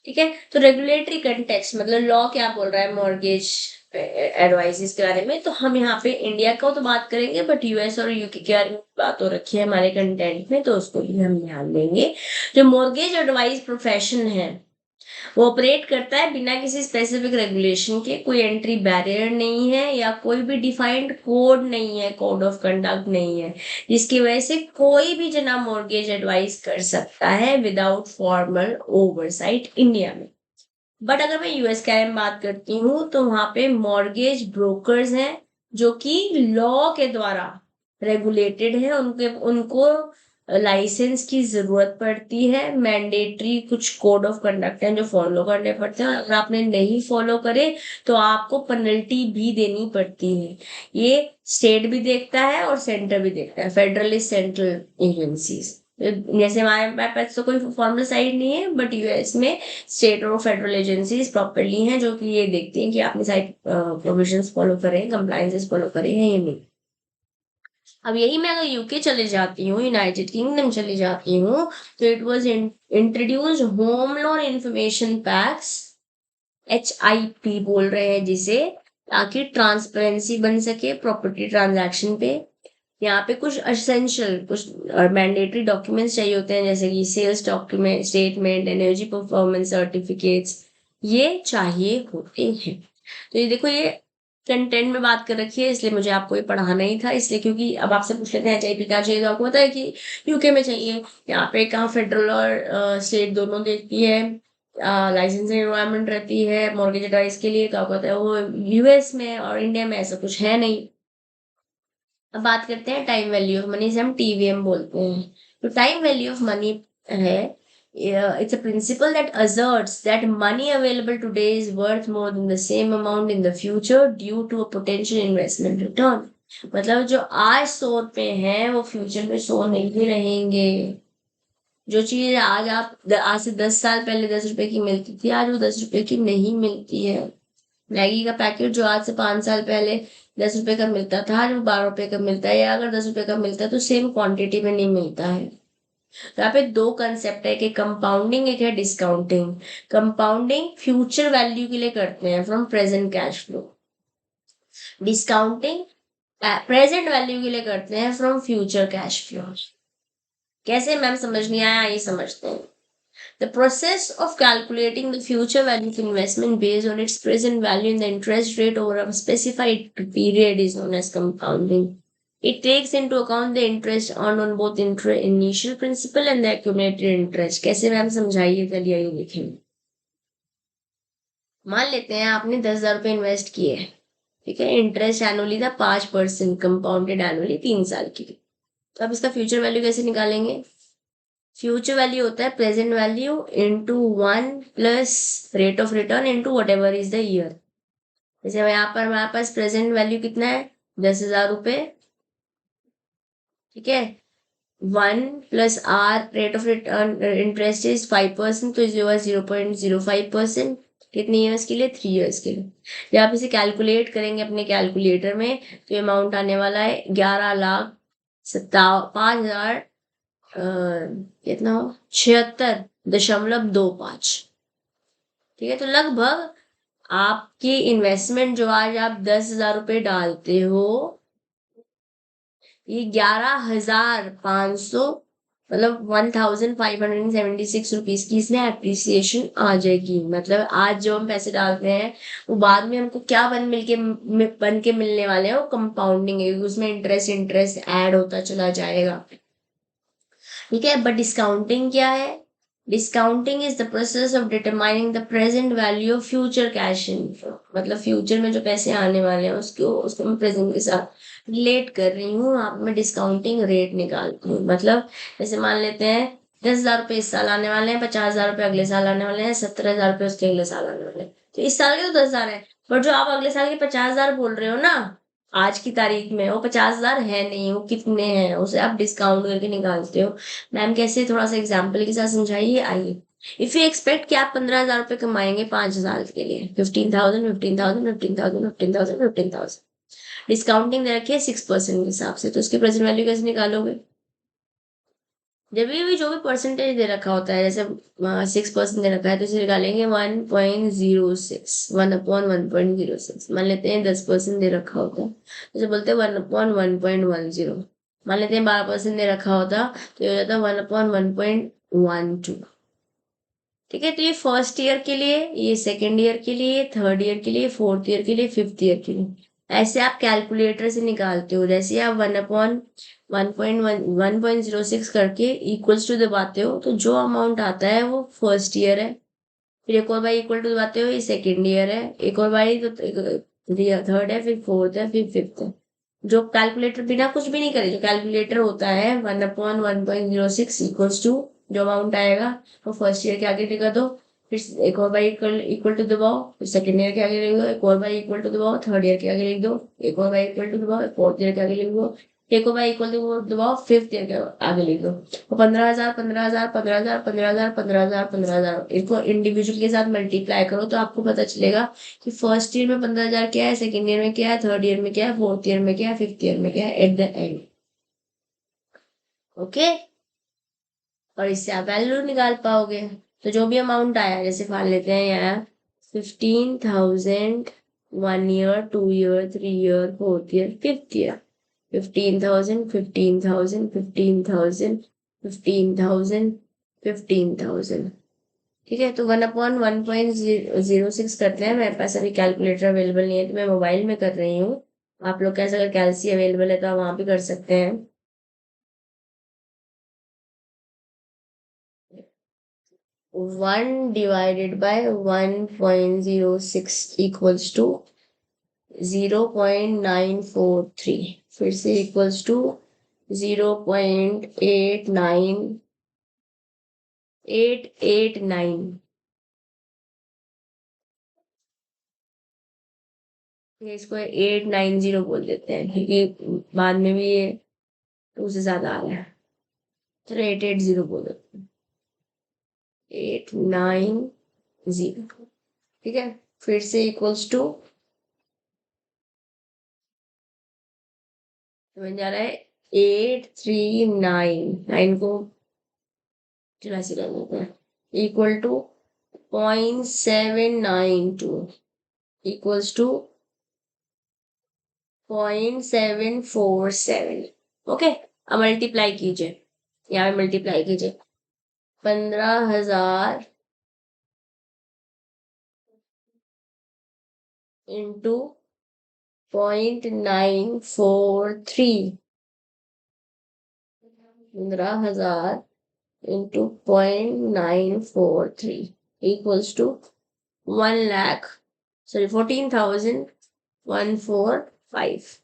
ठीक है. तो रेगुलेटरी कंटेक्स्ट मतलब लॉ क्या बोल रहा है मॉर्गेज एडवाइस के बारे में. तो हम यहाँ पे इंडिया का तो बात करेंगे बट यूएस और यूके के बारे में बात हो रखी है हमारे कंटेंट में, तो उसको भी हम ध्यान देंगे. जो मॉर्गेज एडवाइस प्रोफेशन है वो ऑपरेट करता है बिना किसी स्पेसिफिक रेगुलेशन के. कोई एंट्री बैरियर नहीं है या कोई भी डिफाइंड कोड नहीं है, कोड ऑफ कंडक्ट नहीं है, जिसकी वजह से कोई भी जना मॉर्गेज एडवाइस कर सकता है विदाउट फॉर्मल ओवरसाइट इंडिया में. बट अगर मैं यूएस के बारे में बात करती हूँ तो वहां पे मॉर्गेज ब्रोकर्स हैं जो कि लॉ के द्वारा रेगुलेटेड है. उनको लाइसेंस की जरूरत पड़ती है. मैंडेटरी कुछ कोड ऑफ कंडक्ट है जो फॉलो करने पड़ते हैं. अगर आपने नहीं फॉलो करे तो आपको पेनल्टी भी देनी पड़ती है. ये स्टेट भी देखता है और सेंटर भी देखता है. Federal central agencies. जैसे हमारे पास तो कोई फॉर्मल साइट नहीं है बट यूएस में स्टेट और फेडरल एजेंसीज प्रॉपरली हैं जो कि ये देखती हैं कि आपने साइट प्रोविजंस फॉलो करें, कंप्लायंसेस फॉलो करें हैं या नहीं. अब यही मैं अगर यूके चले जाती हूँ, यूनाइटेड किंगडम चली जाती हूँ, तो it was introduced home loan information PACS, HIP बोल रहे हैं जिसे, ताकि ट्रांसपेरेंसी बन सके प्रॉपर्टी ट्रांजैक्शन पे. यहाँ पे कुछ असेंशियल कुछ मैंडेटरी डॉक्यूमेंट्स चाहिए होते हैं जैसे कि sales document, statement, energy performance certificates, ये चाहिए होते हैं. तो ये देखो, ये कंटेंट में बात कर रखी है इसलिए मुझे आपको ये पढ़ाना ही था. इसलिए क्योंकि अब आपसे पूछ लेते हैं HIP क्या चाहिए, तो आपको पता है कि यूके में चाहिए. यहाँ पे कहाँ फेडरल और स्टेट दोनों देखती है. लाइसेंसिंग रिक्वायरमेंट रहती है मॉर्गेज एडवाइस के लिए, तो आपको पता है वो यूएस में और इंडिया में ऐसा कुछ है नहीं. अब बात करते हैं टाइम वैल्यू ऑफ मनी, जिसे हम TVM बोलते हैं. तो टाइम वैल्यू ऑफ मनी है, it's a principle that asserts that money available today is worth more than the same amount in the future due to a potential investment return. मतलब जो आज 100 रुपए हैं वो फ्यूचर में 100 नहीं रहेंगे. जो चीज आज से 10 साल पहले 10 रुपए की मिलती थी आज वो 10 रुपए की नहीं मिलती है. मैगी का पैकेट जो आज से 5 साल पहले 10 रुपए का मिलता था, आज वो 12 रुपए का मिलता है, या अगर 10 रुपए का मिलता है तो सेम क्वांटिटी में नहीं मिलता है। तो यहाँ पे दो कंसेप्ट है, कि कंपाउंडिंग, एक है डिस्काउंटिंग। कंपाउंडिंग फ्यूचर वैल्यू के लिए करते हैं from present cash flow. Discounting present value के लिए करते हैं फ्रॉम फ्यूचर कैश फ्लो। कैसे मैम, समझ नहीं आया, ये समझते हैं। The process of calculating the future value of investment based on its present value and the interest rate over a specified period is known as compounding. It takes into account the interest earned on both initial principal and the accumulated interest. कैसे ma'am समझाइए, चलिए आइए देखें। मान लेते हैं आपने 10,000 रुपये इन्वेस्ट किए, ठीक है, इंटरेस्ट एनुअली था 5%, कंपाउंडेड एनुअली 3 साल की। तो आप इसका फ्यूचर वैल्यू कैसे निकालेंगे? फ्यूचर वैल्यू होता है present value into 1 plus rate of return into what ever is the year. जैसे यहाँ पर हमारे पास प्रेजेंट वैल्यू कितना है, 10,000 रुपये, ठीक है। 1 plus r rate of return interest is 5%, तो जो है 0.05%। कितने ईयर्स के लिए? 3 ईयर्स के लिए। जब आप इसे कैलकुलेट करेंगे अपने कैलकुलेटर में, तो अमाउंट आने वाला है 11,57,5,000 कितना हो, 76.25। ठीक है, तो लगभग आपकी इन्वेस्टमेंट जो आज आप 10,000 रुपये डालते हो, ये 11,500, मतलब 1,576 रुपीज की इसमें एप्रिसिएशन आ जाएगी। मतलब आज जो हम पैसे डालते हैं, वो बाद में हमको क्या बन के मिलने वाले हैं, वो कंपाउंडिंग है, उसमें इंटरेस्ट इंटरेस्ट ऐड होता चला जाएगा। ठीक है, बट डिस्काउंटिंग क्या है? Discounting is the process of determining the present value of future cash inflow. मतलब फ्यूचर में जो पैसे आने वाले हैं उसको मैं प्रेजेंट के साथ रिलेट कर रही हूँ, आप मैं डिस्काउंटिंग रेट निकालती हूँ। मतलब जैसे मान लेते हैं 10,000 रुपये इस साल आने वाले हैं, 50,000 रुपये अगले साल आने वाले हैं, 17,000 रुपये उसके अगले साल आने वाले हैं। तो इस साल के तो 10,000 है, बट जो आप अगले साल के 50,000 बोल रहे हो ना, आज की तारीख में वो 50,000 है नहीं, वो कितने हैं उसे आप डिस्काउंट करके निकालते हो। मैम कैसे, थोड़ा सा एग्जाम्पल के साथ समझाइए, आइए। इफ यू एक्सपेक्ट कि आप 15,000 रुपये कमाएंगे 5 साल के लिए, 15,000, 15,000, 15,000, 15,000, 15,000, डिस्काउंटिंग दे रखी है 6% के हिसाब से, तो उसकी प्रेजेंट वैल्यू कैसे निकालोगे? जब भी जो भी परसेंटेज दे रखा होता है, जैसे 6% दे रखा है, तो इसे निकालेंगे 1.06, 1/1.06। मान लेते हैं 10% दे रखा होता है, जैसे बोलते हैं 1/1.10। मान लेते हैं 12% दे रखा होता, तो ये हो जाता है 1/1.12। ठीक है, तो ये फर्स्ट ईयर के लिए, ये सेकेंड ईयर के लिए, थर्ड ईयर के लिए, फोर्थ ईयर के लिए, फिफ्थ ईयर के लिए। ऐसे आप कैलकुलेटर से निकालते हो। जैसे आप 1/1.06 करके इक्वल्स टू दबाते हो, तो जो अमाउंट आता है वो फर्स्ट ईयर है। फिर एक और बाई इक्वल टू दबाते हो, ये सेकेंड ईयर है। एक और बाई तो थर्ड है, फिर फोर्थ है, फिर फिफ्थ है। जो कैलकुलेटर बिना कुछ भी नहीं करे, जो कैलकुलेटर होता है 1/1.06 इक्वल्स टू जो अमाउंट आएगा वो फर्स्ट ईयर के आगे लिख दो, फिर एक और बाई इक्वल इक्वल टू दबाओ, फिर सेकेंड ईयर के आगे लिख दो, एक और बाई इक्वल टू दबाओ, थर्ड ईयर के आगे लिख दो, एक और बाई इक्वल टू दबाओ, फोर्थ ईयर के आगे लिख दो, एक और बाई इक्वल टू दबाओ, फिफ्थ ईयर के आगे लिख दो। तो 15,000, 15,000, 15,000, 15,000, 15,000, 15,000, इसको इंडिविजुअल के साथ मल्टीप्लाई करो, तो आपको पता चलेगा कि फर्स्ट ईयर में 15,000 क्या है, सेकेंड ईयर में क्या है, थर्ड ईयर में क्या है, फोर्थ ईयर में क्या है, फिफ्थ ईयर में क्या है एट द एंड। ओके, और इससे आप वैल्यू निकाल पाओगे। तो जो भी अमाउंट आया, जैसे मान लेते हैं यहाँ 15,000 1 year, 2 year, 3 year, fourth year, fifth year. 15,000, 15,000, 15,000, 15,000, 15,000। ठीक है, तो 1/1.06 करते हैं। मेरे पास अभी कैलकुलेटर अवेलेबल नहीं है, तो मैं मोबाइल में कर रही हूँ। आप लोग कैसे, अगर कैलसी अवेलेबल है तो आप वहां पे कर सकते हैं। 1/1.06 इक्वल्स टू 0.943, फिर से इक्वल्स टू 0.89889। इसको 890 बोल देते हैं, क्योंकि बाद में भी ये 2 से ज्यादा आ रहा है। चलो 880 बोल देते हैं, 890। ठीक है, फिर से इक्वल्स टू तो बन जा रहा है 839, 9 को चौरासी कर देते हैं, equal to 0.792 equals to 0.747। Okay, अब मल्टीप्लाई कीजिए, यहाँ पे मल्टीप्लाई कीजिए, 15,000 into 0.943, 15,000 into 0.943 equals to 1,00,000, sorry 14,145।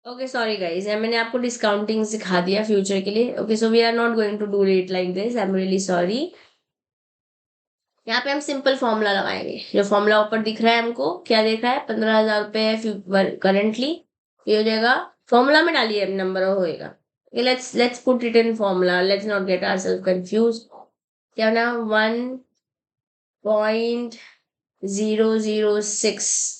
Okay sorry guys, मैंने आपको डिस्काउंटिंग सिखा दिया फ्यूचर के लिए। Okay, so we are not going to do it like this, I am really sorry. यहाँ पे हम सिंपल फॉर्मूला लगाएंगे। जो फॉर्मूला ऊपर दिख रहा है हमको, क्या दिख रहा है, 15,000 रुपए है करंटली, ये हो जाएगा, फॉर्मूला में डालिए नंबर होएगा। Let's put it in formula, let's not get ourself confuse. क्या ना, 1.006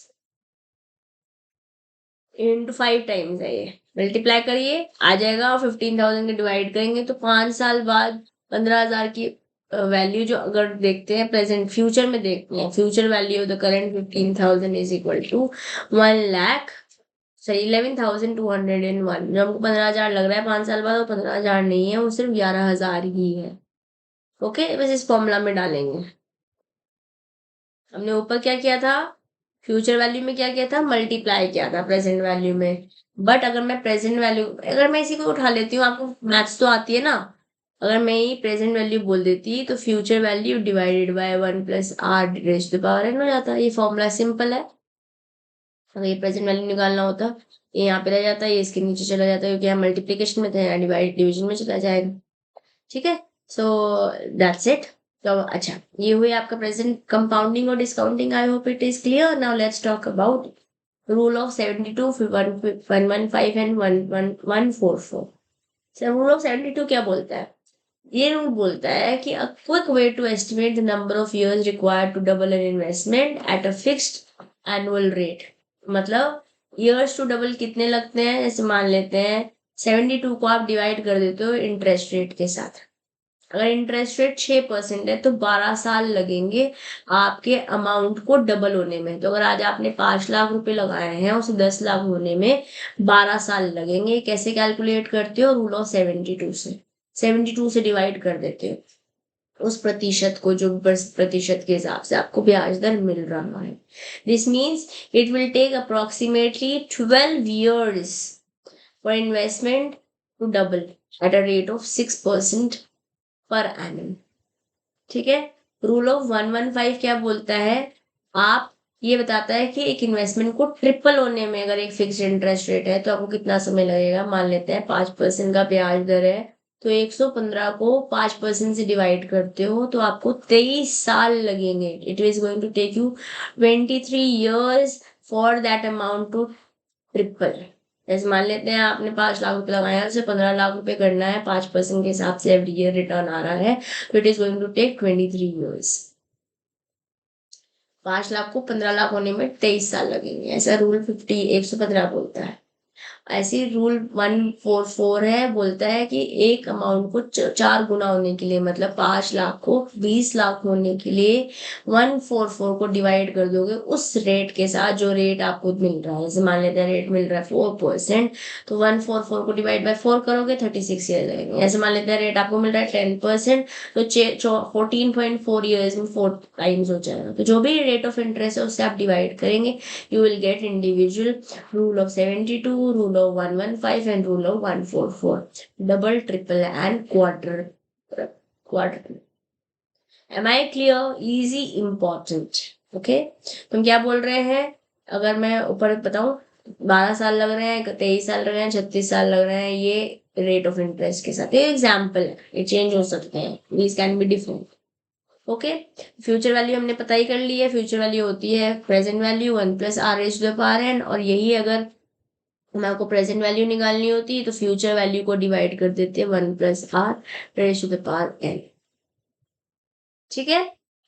इंटू 5 टाइम्स है, ये मल्टीप्लाई करिए आ जाएगा, और 15,000 के डिवाइड करेंगे तो 5 साल बाद 15,000 की वैल्यू जो अगर देखते हैं प्रेजेंट फ्यूचर में देखते हैं, future value of the current 15,000 is equal to 1,00,000, sorry 11,201। जो हमको 15,000 लग रहा है 5 साल बाद, वो 15,000 नहीं है, वो सिर्फ 11,000 ही है। ओके, बस इस फॉर्मूला में डालेंगे। हमने ऊपर क्या किया था, फ्यूचर वैल्यू में क्या किया था, मल्टीप्लाई किया था प्रेजेंट वैल्यू में। बट अगर मैं प्रेजेंट वैल्यू, अगर मैं इसी को उठा लेती हूँ, आपको मैथ्स तो आती है ना, अगर मैं ये प्रेजेंट वैल्यू बोल देती तो future value divided by 1 + r raise to the power n हो जाता। ये फॉर्मूला सिंपल है। अगर ये प्रेजेंट वैल्यू निकालना होता, ये यहाँ पे रह जाता, ये इसके नीचे चला जाता, क्योंकि यहाँ मल्टीप्लीकेशन में था, यहाँ डिविजन में चला जाएगा। ठीक है, सो दैट्स इट। तो अच्छा, ये हुई आपका प्रेजेंट कंपाउंडिंग और discounting. I hope it is clear. Now let's talk about rule of 72, 115 and 144। Rule of 72 क्या बोलता है, ये रूल बोलता है कि a quick way to estimate the number of years required to double an investment at a fixed annual rate. मतलब years to double कितने लगते हैं, जैसे मान लेते हैं 72 को आप डिवाइड कर देते हो इंटरेस्ट रेट के साथ। अगर इंटरेस्ट रेट 6% है तो 12 साल लगेंगे आपके अमाउंट को डबल होने में। तो अगर आज आपने 5 लाख रुपए लगाए हैं, उसे 10 लाख होने में 12 साल लगेंगे। कैसे कैलकुलेट करते हो, रूल ऑफ 72 से, 72 से डिवाइड कर देते हो उस प्रतिशत को, जो प्रतिशत के हिसाब से आपको ब्याज दर मिल रहा है। This means it will take approximately 12 years for investment to double at a rate of 6% per annum. ठीक है, रूल ऑफ 115 क्या बोलता है, आप, ये बताता है कि एक इन्वेस्टमेंट को ट्रिपल होने में अगर एक फिक्स्ड इंटरेस्ट रेट है तो आपको कितना समय लगेगा। मान लेते हैं 5% का ब्याज दर है, तो 115 को 5% से डिवाइड करते हो तो आपको 23 साल लगेंगे। It is going to take you 23 years for that amount to triple. जैसे मान लेते हैं आपने 5 लाख रुपए लगाया है, उसे 15 लाख रुपए करना है, 5% के हिसाब से एवरी ईयर रिटर्न आ रहा है, तो it is going to take 23 years। 5 lakh को 15 लाख होने में 23 साल लगेंगे, ऐसा रूल 115 बोलता है। ऐसे ही रूल 144 है, बोलता है कि एक अमाउंट को 4 गुना होने के लिए, मतलब 5 लाख को 20 लाख होने के लिए 144 को डिवाइड कर दोगे उस रेट के साथ जो रेट आपको मिल रहा है। जैसे मान लेते हैं रेट मिल रहा है 4%, तो 144 को डिवाइड बाय 4 करोगे 36 ईयर लगेंगे। ऐसे मान लेते हैं रेट आपको मिल रहा है 10%, तो 14.4 ईयर्स में 4 टाइम्स हो जाएगा। तो जो भी रेट ऑफ इंटरेस्ट है उससे आप डिवाइड करेंगे, you will get individual rule of 72, rule of 115 and rule of 144, double, triple and quadruple. Am I clear? Easy, important. Okay, तुम क्या बोल रहे हैं, अगर मैं ऊपर बताऊं, 12 साल लग रहे हैं, 23 साल लग रहे हैं, 36 साल लग रहे हैं, ये रेट ऑफ इंटरेस्ट के साथ, ये एग्जाम्पल है, ये चेंज हो सकते हैं, these can be different. Okay, future value हमने पता ही कर ली है, फ्यूचर वैल्यू होती है present value 1 + r raise to the power n, और यही अगर हमें आपको प्रेजेंट वैल्यू निकालनी होती है तो फ्यूचर वैल्यू को डिवाइड कर देते हैं 1+r raise to the power n। ठीक है,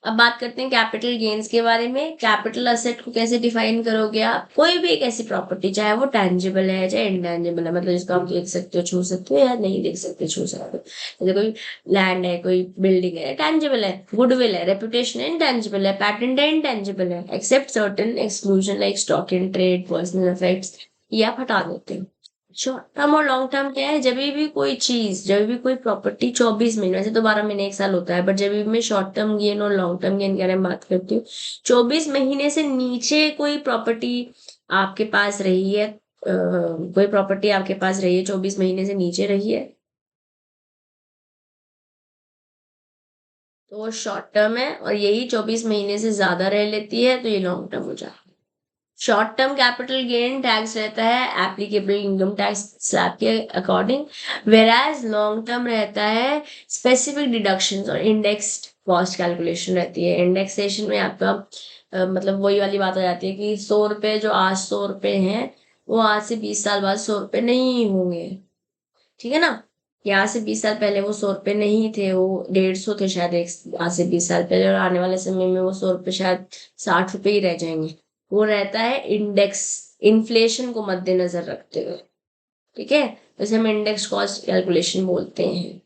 अब बात करते हैं कैपिटल गेन्स के बारे में। कैपिटल असेट को कैसे डिफाइन करोगे आप? कोई भी एक ऐसी प्रॉपर्टी, चाहे वो टेंजिबल है चाहे इंटेंजिबल है, मतलब जिसको आप देख सकते हो, छू सकते हो, या नहीं देख सकते, छू सकते हो। जैसे कोई लैंड है, कोई बिल्डिंग है, टेंजिबल है, गुडविल है, रेपुटेशन है, इंटेंजिबल है, पैटेंट है, इंटेंजिबल है, except certain exclusion like stock in trade, personal effects, ये आप हटा देते हो। शॉर्ट टर्म और लॉन्ग टर्म क्या है? जब भी कोई चीज, जब भी कोई प्रॉपर्टी 24 महीने, वैसे तो 12 महीने 1 साल होता है, बट जब भी मैं शॉर्ट टर्म गेन और लॉन्ग टर्म गेन के बारे में बात करती हूँ, 24 महीने से नीचे कोई प्रॉपर्टी आपके पास रही है, कोई प्रॉपर्टी आपके पास रही है 24 महीने से नीचे रही है, तो वो शॉर्ट टर्म है, और यही 24 महीने से ज्यादा रह लेती है तो ये लॉन्ग टर्म हो जाता है। Short term capital gain tax रहता है एप्लीकेबल इनकम टैक्स स्लैब के अकॉर्डिंग, वेराज लॉन्ग टर्म रहता है स्पेसिफिक डिडक्शंस और इंडेक्स्ड कॉस्ट कैलकुलेशन रहती है। इंडेक्सेशन में आपका मतलब वही वाली बात आ जाती है कि 100 रुपए जो आज 100 रुपए हैं, वो आज से 20 साल बाद 100 रुपए नहीं होंगे। ठीक है ना? यहाँ से 20 साल पहले वो 100 रुपए नहीं थे, वो 150 थे शायद, एक आज से 20 साल पहले, और आने वाले समय में वो 100 रुपए शायद 60 रुपए ही रह जाएंगे। वो रहता है इंडेक्स, इन्फ्लेशन को मद्देनजर रखते हुए। ठीक है, जैसे हम इंडेक्स कॉस्ट कैलकुलेशन बोलते हैं।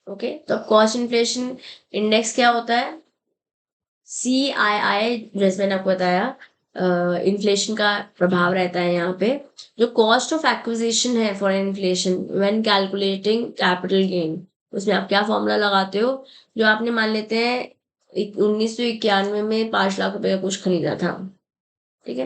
ओके, तो कॉस्ट इन्फ्लेशन इंडेक्स क्या होता है? CII, जैसे मैंने आपको बताया, इन्फ्लेशन का प्रभाव रहता है यहाँ पे। जो कॉस्ट ऑफ एक्विजिशन है for inflation when calculating capital gain, उसमें आप क्या फॉर्मूला लगाते हो? जो आपने मान लेते हैं 1991 में 5 लाख रुपए का कुछ खरीदा था, ठीक है,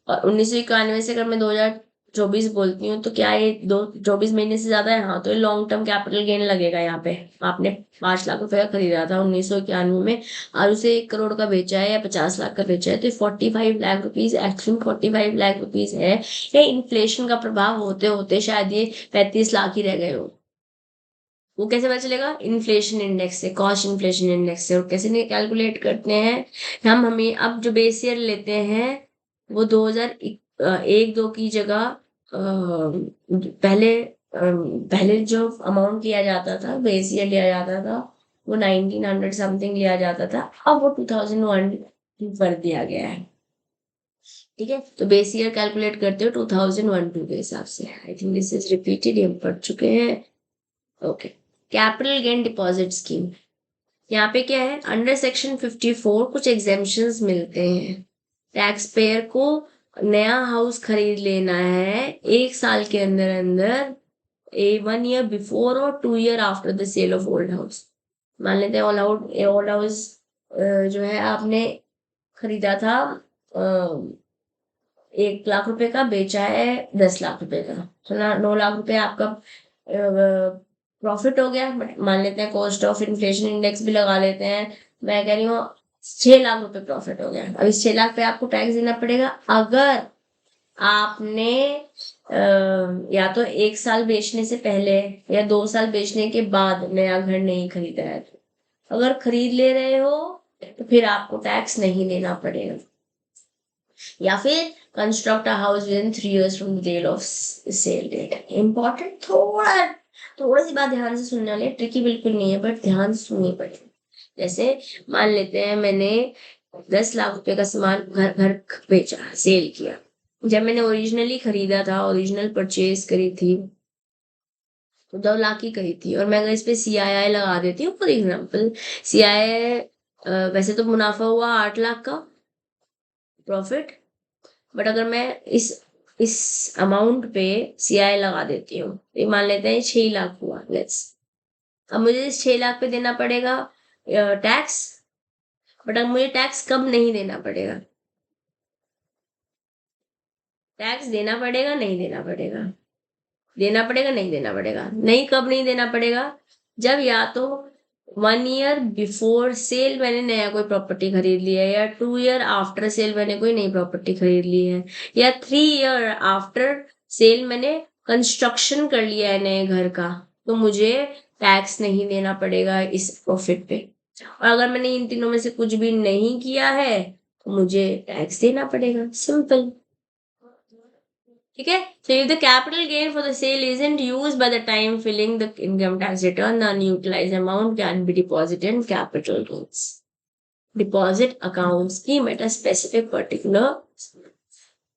और 1991 से अगर मैं 2024 बोलती हूँ तो क्या ये दो 24 महीने से ज्यादा है? हाँ, तो ये लॉन्ग टर्म कैपिटल गेन लगेगा यहाँ पे। आपने 5 लाख रुपए का खरीदा था 1991 में, और उसे 1 करोड़ का बेचा है या 50 लाख का बेचा है, तो 45 lakh rupees, actually 45 lakh rupees है। ये इन्फ्लेशन का प्रभाव होते होते शायद ये 35 लाख ही रह गए हो। वो कैसे पता चलेगा? इन्फ्लेशन इंडेक्स से, कॉस्ट इन्फ्लेशन इंडेक्स से। और कैसे कैलकुलेट करते हैं? हम हमें अब जो बेस ईयर लेते हैं वो 2001-2 की जगह पहले जो अमाउंट लिया जाता था, बेस ईयर लिया जाता था, वो 1900 समथिंग लिया जाता था, अब वो 2001 कर दिया गया है। ठीक है, तो बेस ईयर कैलकुलेट करते हो 2001-2 के हिसाब से। I think this is repeated, हम पढ़ चुके हैं। Okay, capital gain deposit scheme. यहाँ पे क्या है? अंडर सेक्शन 54 कुछ एग्जेम्पशंस मिलते हैं। टैक्स पेयर को नया हाउस खरीद लेना है 1 साल के अंदर अंदर, 1 ईयर बिफोर और 2 year after the sale of old house. मान लेते हैं ओल्ड हाउस जो है आपने खरीदा था 1 लाख रुपए का, बेचा है 10 लाख रुपए का, तो 9 लाख रुपए आपका प्रॉफिट हो गया। बट मान लेते हैं कॉस्ट ऑफ इन्फ्लेशन इंडेक्स भी लगा लेते हैं, मैं कह रही हूँ 6 लाख रुपए प्रॉफिट हो गया। अब इस 6 लाख पे आपको टैक्स देना पड़ेगा अगर आपने या तो 1 साल बेचने से पहले या 2 साल बेचने के बाद नया घर नहीं खरीदा है। तो अगर खरीद ले रहे हो तो फिर आपको टैक्स नहीं देना पड़ेगा। या फिर construct a house within 3 years from the date of sale date. Important, थोड़ा सी बात ध्यान से सुनने वाली है, ट्रिकी बिल्कुल नहीं है, बट ध्यान से सुननी पड़ेगी। जैसे मान लेते हैं मैंने 10 लाख रुपए का सामान घर बेचा, सेल किया। जब मैंने ओरिजिनली खरीदा था, ओरिजिनल परचेज करी थी, तो 2 लाख की करी थी, और मैं अगर इस पे CII लगा देती हूँ फॉर एग्जाम्पल, CII वैसे तो मुनाफा हुआ 8 लाख का प्रॉफिट, बट अगर मैं इस अमाउंट पे CII लगा देती हूँ, ये मान लेते हैं 6 लाख हुआ, लेट्स। अब मुझे इस 6 लाख पे देना पड़ेगा टैक्स, बट अब मुझे टैक्स कब नहीं देना पड़ेगा? टैक्स देना पड़ेगा, नहीं देना पड़ेगा? देना पड़ेगा, नहीं देना पड़ेगा? नहीं, कब नहीं देना पड़ेगा? जब या तो 1 ईयर बिफोर सेल मैंने नया कोई प्रॉपर्टी खरीद लिया है, या 2 ईयर आफ्टर सेल मैंने कोई नई प्रॉपर्टी खरीद ली है, या 3 ईयर आफ्टर सेल मैंने कंस्ट्रक्शन कर लिया है नए घर का, तो मुझे टैक्स नहीं देना पड़ेगा इस प्रॉफिट पे। और अगर मैंने इन तीनों में से कुछ भी नहीं किया है तो मुझे टैक्स देना पड़ेगा। सिंपल। ठीक है. So if the capital gain for the sale isn't used by the time filing the income tax return, the unutilized amount can be deposited in capital gains deposit account scheme at a specific particular.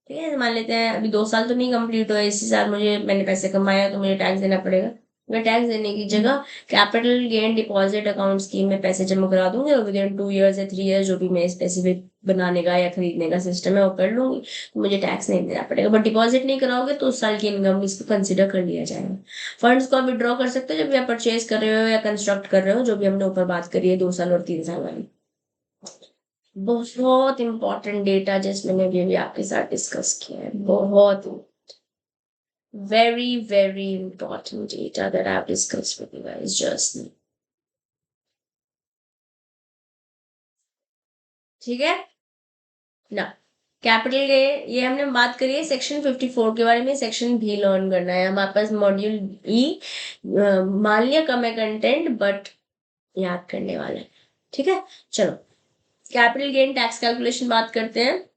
ठीक है, मान लेते हैं अभी 2 साल तो नहीं complete हुआ, इसी साल मैंने पैसे कमाया तो मुझे टैक्स देना पड़ेगा. मैं टैक्स देने की जगह capital gain deposit account scheme में पैसे जमा करा दूंगी और विद इन 2 years या 3 years जो भी मैं स्पेसिफिक बनाने का या खरीदने का सिस्टम है वो कर लूंगी, तो मुझे टैक्स नहीं देना पड़ेगा. बट डिपॉजिट नहीं कराओगे तो उस साल की इनकम इसको कंसिडर कर लिया जाएगा. फंड्स को आप विड्रॉ कर सकते हो जब भी आप परचेज कर रहे हो या कंस्ट्रक्ट कर रहे हो, जो भी हमने ऊपर बात करी है 2 साल और 3 साल वाली. बहुत इंपॉर्टेंट डेटा जिस मैंने अभी आपके साथ डिस्कस किया है, बहुत very important data that I've discussed with you guys just now. ठीक है ना. कैपिटल के ये हमने बात करी है सेक्शन 54 के बारे में. सेक्शन भी लर्न करना है हमारे पास. मॉड्यूल ई मान लिया कम है कंटेंट बट याद करने वाला है. ठीक है, चलो कैपिटल गेन टैक्स कैलकुलेशन बात करते हैं.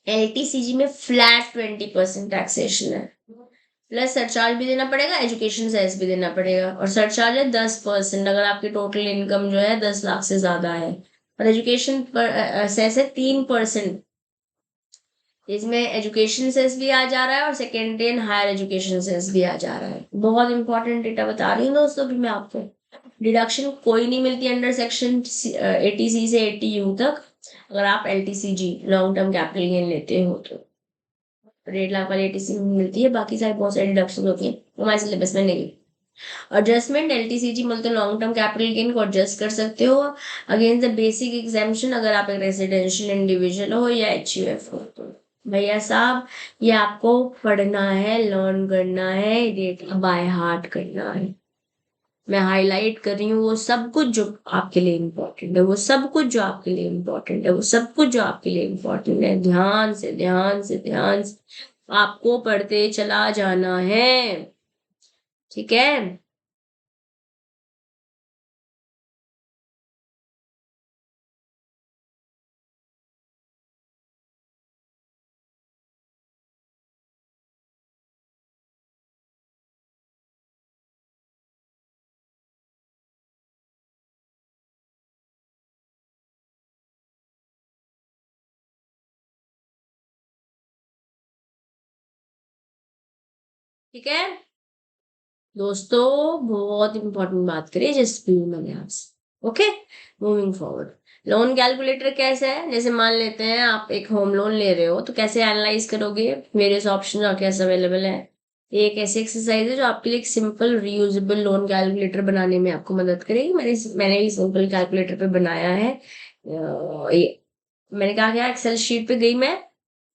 एलटीसीजी में फ्लैट 20% टैक्सेशन है, प्लस सरचार्ज भी देना पड़ेगा, एजुकेशन सेस भी देना पड़ेगा. और सरचार्ज है 10% अगर आपकी टोटल इनकम जो है 10 लाख से ज्यादा है. और एजुकेशन सेस है 3%. इसमें एजुकेशन सेस भी आ जा रहा है और secondary and higher education cess भी आ जा रहा है. बहुत इंपॉर्टेंट डेटा बता रही हूँ दोस्तों अभी मैं आपको. डिडक्शन कोई नहीं मिलती अंडर सेक्शन 80C से 80U तक अगर आप LTCG long term capital gain लेते हो तो. 1.5 लाख वाली एटीसी मिलती है, बाकी सारी बहुत सारी डिडक्शन होती है हमारे सिलेबस में नहीं. एडजस्टमेंट एलटीसीजी बोलते लॉन्ग टर्म कैपिटल गेन को एडजस्ट कर सकते हो अगेंस्ट द बेसिक एग्जाम्पशन अगर आप एक रेसिडेंशियल इंडिविजुअल हो या एचयूएफ हो तो. भैया साहब ये आपको पढ़ना है, लर्न करना है, डेटा बाय हार्ट करना है. मैं हाईलाइट कर रही हूँ वो सब कुछ जो आपके लिए इम्पोर्टेंट है, वो सब कुछ जो आपके लिए इम्पोर्टेंट है, वो सब कुछ जो आपके लिए इम्पोर्टेंट है. ध्यान से ध्यान से ध्यान से आपको पढ़ते चला जाना है. ठीक है, ठीक है दोस्तों, बहुत इंपॉर्टेंट बात करिए जिस भी मैंने आपसे. Okay, moving forward. Loan calculator कैसा है, जैसे मान लेते हैं आप एक होम लोन ले रहे हो तो कैसे एनालाइज करोगे. वेरियस ऑप्शन और कैसे अवेलेबल है. ये एक ऐसी एक्सरसाइज है जो आपके लिए एक सिंपल रीयूजेबल लोन कैलकुलेटर बनाने में आपको मदद करेगी. मैंने भी सिंपल कैलकुलेटर पे बनाया है. ये मैंने कहा क्या, एक्सेल शीट पे गई मैं.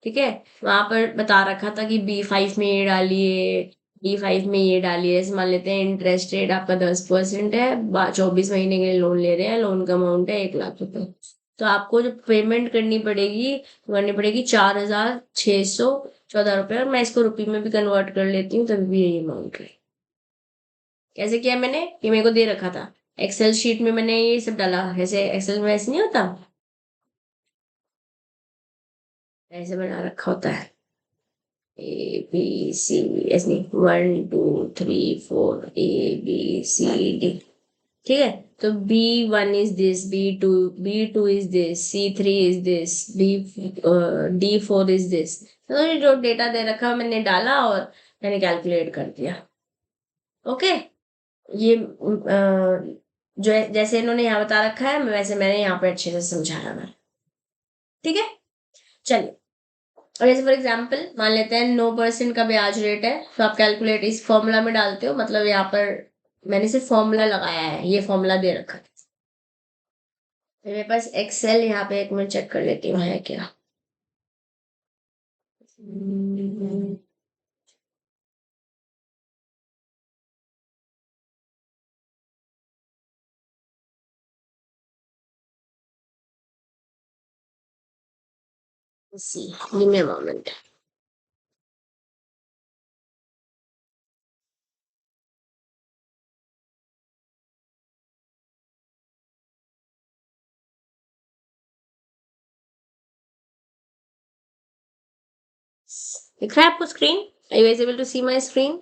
ठीक है, वहां पर बता रखा था कि B5 में ये डालिए, B5 में ये डालिए. जैसे मान लेते हैं इंटरेस्ट रेट आपका 10% है, 24 महीने के लिए लोन ले रहे हैं, लोन का अमाउंट है 1 लाख रुपए. तो आपको जो पेमेंट करनी पड़ेगी 4,614 रुपये. और मैं इसको रुपये में भी कन्वर्ट कर लेती हूँ तभी भी यही अमाउंट है. कैसे किया मैंने, ये मेरे को दे रखा था एक्सेल शीट में, मैंने ये सब डाला. ऐसे एक्सेल में ऐसे नहीं होता, ऐसे बना रखा होता है. A B C ऐसे नहीं, 1 2 3 4 ABCD. ठीक है, तो B1 is this, B2 is this, C3 is this, D4 is this. तो ये जो डेटा दे रखा मैंने डाला और मैंने कैलकुलेट कर दिया. ओके, ये जो जैसे इन्होंने यहाँ बता रखा है वैसे मैंने यहाँ पे अच्छे से समझाया मैं. ठीक है, चलिए. और जैसे फॉर एग्जाम्पल मान लेते हैं 9% का ब्याज रेट है, तो आप कैलकुलेट इस फॉर्मूला में डालते हो. मतलब यहाँ पर मैंने सिर्फ फॉर्मूला लगाया है, ये फॉर्मूला दे रखा है. मेरे पास एक्सेल यहाँ पे, एक मिनट चेक कर लेती हूँ है क्या. सी give me a moment. दिख रहा है आपको screen? Are you guys able to see my screen?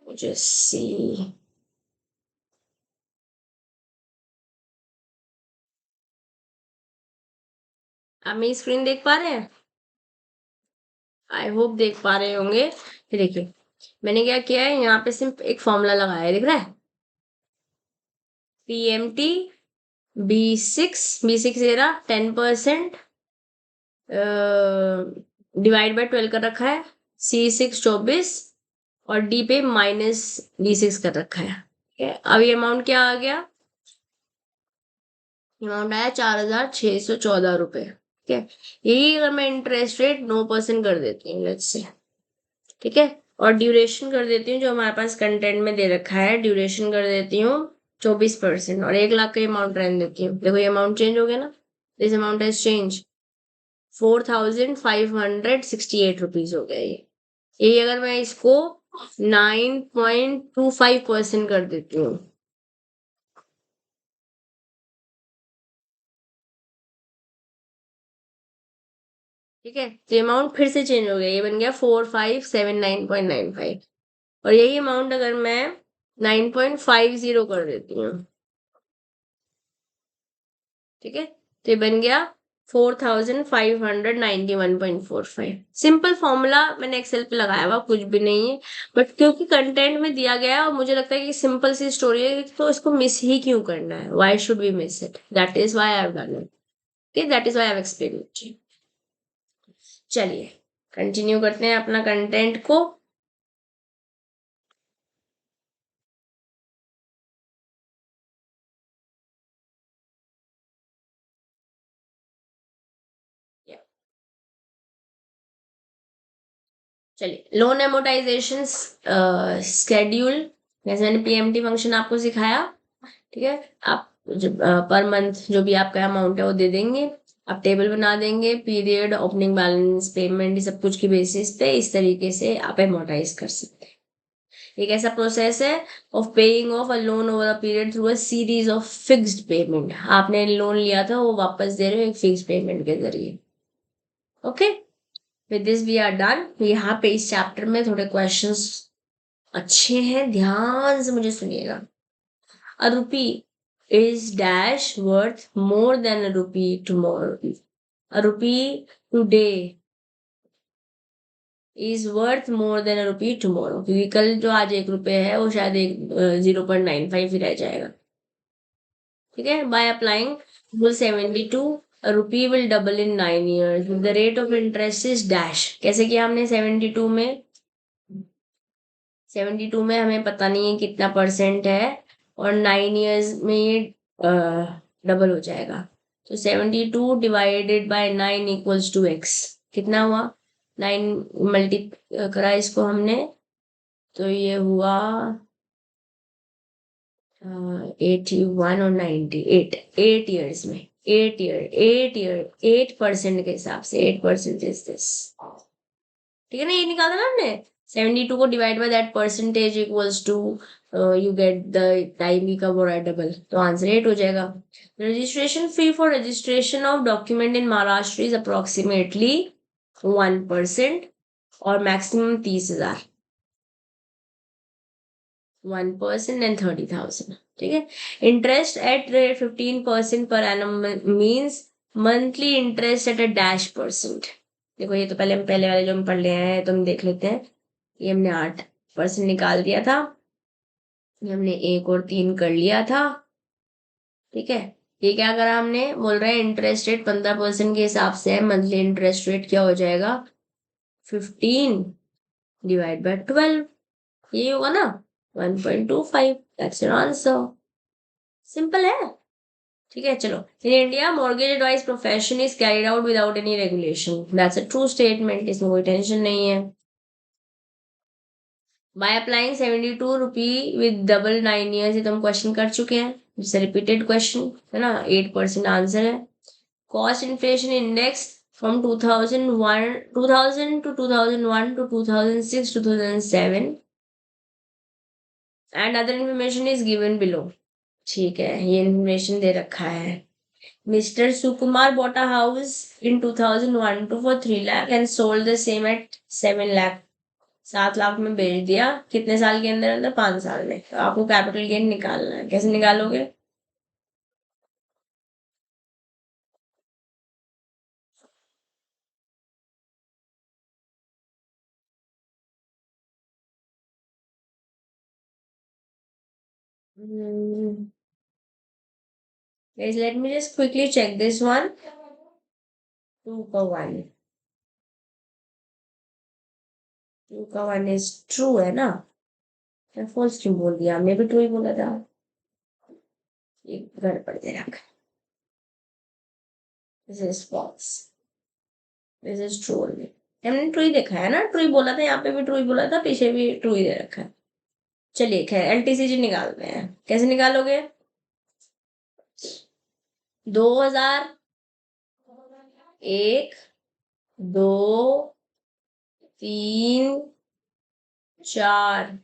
Just see. आप मेरी स्क्रीन देख पा रहे हैं? आई होप देख पा रहे होंगे। ये देखिए, मैंने क्या किया है, यहाँ पे सिर्फ एक फॉर्मूला लगाया है, दिख रहा है? PMT B6 दे रहा 10%, डिवाइड बाय 12 कर रखा है, C6 24 और D पे -D6 कर रखा है। ठीक है, अब ये अमाउंट क्या आ गया? अमाउंट आया 4,614 रुपए। ठीक है, यही अगर मैं इंटरेस्ट रेट 9% कर देती हूँ लेट्स से, ठीक है, और ड्यूरेशन कर देती हूँ जो हमारे पास कंटेंट में दे रखा है, ड्यूरेशन कर देती हूँ 24% और 1 लाख का अमाउंट रहने देती हूँ। देखो ये अमाउंट चेंज हो गया ना, this amount has change, 4,568 rupees हो गया ये। यही अगर मैं इसको 9.25% कर देती हूँ, ठीक है, तो अमाउंट फिर से चेंज हो गया, ये बन गया 4,579.95 और यही अमाउंट अगर मैं 9.50 कर देती हूँ, ठीक है, तो ये बन गया 4,591.45। सिंपल फॉर्मूला मैंने एक्सेल पे लगाया हुआ, कुछ भी नहीं है, बट क्योंकि कंटेंट में दिया गया है और मुझे लगता है कि सिंपल सी स्टोरी है तो इसको मिस ही क्यों करना है, why should we miss it, that is why I have done it, okay, that is why I have explained it. चलिए कंटिन्यू करते हैं अपना कंटेंट को। चलिए, लोन एमोटाइजेशन स्केड्यूल, जैसे मैंने PMT फंक्शन आपको सिखाया, ठीक है, आप जब पर मंथ जो भी आपका अमाउंट है वो दे देंगे, आप टेबल बना देंगे, पीरियड, ओपनिंग बैलेंस, पेमेंट, सब कुछ की बेसिस पे इस तरीके से आप एमोटाइज कर सकते हैं। एक ऐसा प्रोसेस है of paying of a loan over a period through a series of fixed payment. आपने लोन लिया था वो वापस दे रहे हो एक फिक्स्ड पेमेंट के जरिए। Okay, with this we are done. यहाँ पे इस चैप्टर में थोड़े क्वेश्चंस अच्छे हैं, ध्यान से मुझे सुनिएगा। A rupee is dash worth more than a rupee tomorrow. A rupee today is worth more than a rupee tomorrow. क्योंकि कल जो आज 1 रुपए है वो शायद 0.95 ही रह जाएगा। ठीक है, by applying rule 72 a rupee will double in 9 years. The rate of interest is dash. कैसे किया हमने 72 में? 72 में हमें पता नहीं है कितना परसेंट है और 9 इयर्स में ये डबल हो जाएगा, तो 72 divided by 9 equals to x, कितना हुआ? 9 मल्टी करा इसको हमने, तो ये हुआ 81 और 98, 8 इयर्स में, 8% के हिसाब से 8% इज दिस, ठीक है ना, ये निकाला ना हमने, 72 को divide by that percentage equals to you get the time की कब हो रहा है डबल, तो आंसर 8 हो जाएगा। Registration fee for registration of document in Maharashtra is approximately 1% और मैक्सिमम 30,000, 1% एंड 30,000, ठीक है। Interest at rate 15% per annum means monthly interest at a dash percent. देखो ये तो पहले हम पहले वाले जो हम पढ़ ले आए हैं तो हम देख लेते हैं। ये हमने 8% निकाल दिया था, ये हमने 1 और 3 कर लिया था, ठीक है। ये क्या करा हमने, बोल रहे हैं इंटरेस्ट रेट 15% के हिसाब से है, मंथली इंटरेस्ट रेट क्या हो जाएगा 15 डिवाइड बाय 12, ये होगा ना 1.25, दैट्स योर आंसर। सिंपल है, ठीक है। चलो, in India mortgage advice profession is carried out without any regulation, that's a true statement, इसमें कोई टेंशन नहीं है। By applying 72 rupee with double 9 years, ये तो हम क्वेश्चन कर चुके हैं, इट्स रिपीटेड क्वेश्चन है ना, 8% आंसर है। Cost inflation index from 2000 to 2001 to 2006 to 2007 and other information is given below, ठीक है, ये इन्फॉर्मेशन दे रखा है। Mr. Sukumar bought a house in 2001 for 3 lakh and sold the same at 7 lakh. 7 lakh में बेच दिया कितने साल के अंदर अंदर? 5 साल में। तो आपको कैपिटल गेन निकालना है, कैसे निकालोगे? Guys, let me just quickly check this one. 2 का 1, 2 का 1 इज ट्रू है ना? मैं फॉल्स क्यों बोल दिया? मैं भी ट्रू ही बोला था। ये गड़बड़ दे रखा। This is false, this is true only. हमने ट्रू ही देखा है ना, ट्रू ही बोला था, यहाँ पे भी ट्रू ही बोला था, पीछे भी ट्रू ही दे रखा है। चलिए खैर एलटीसीजी निकालते हैं। कैसे निकालोगे? 2001, 2, 3, 4।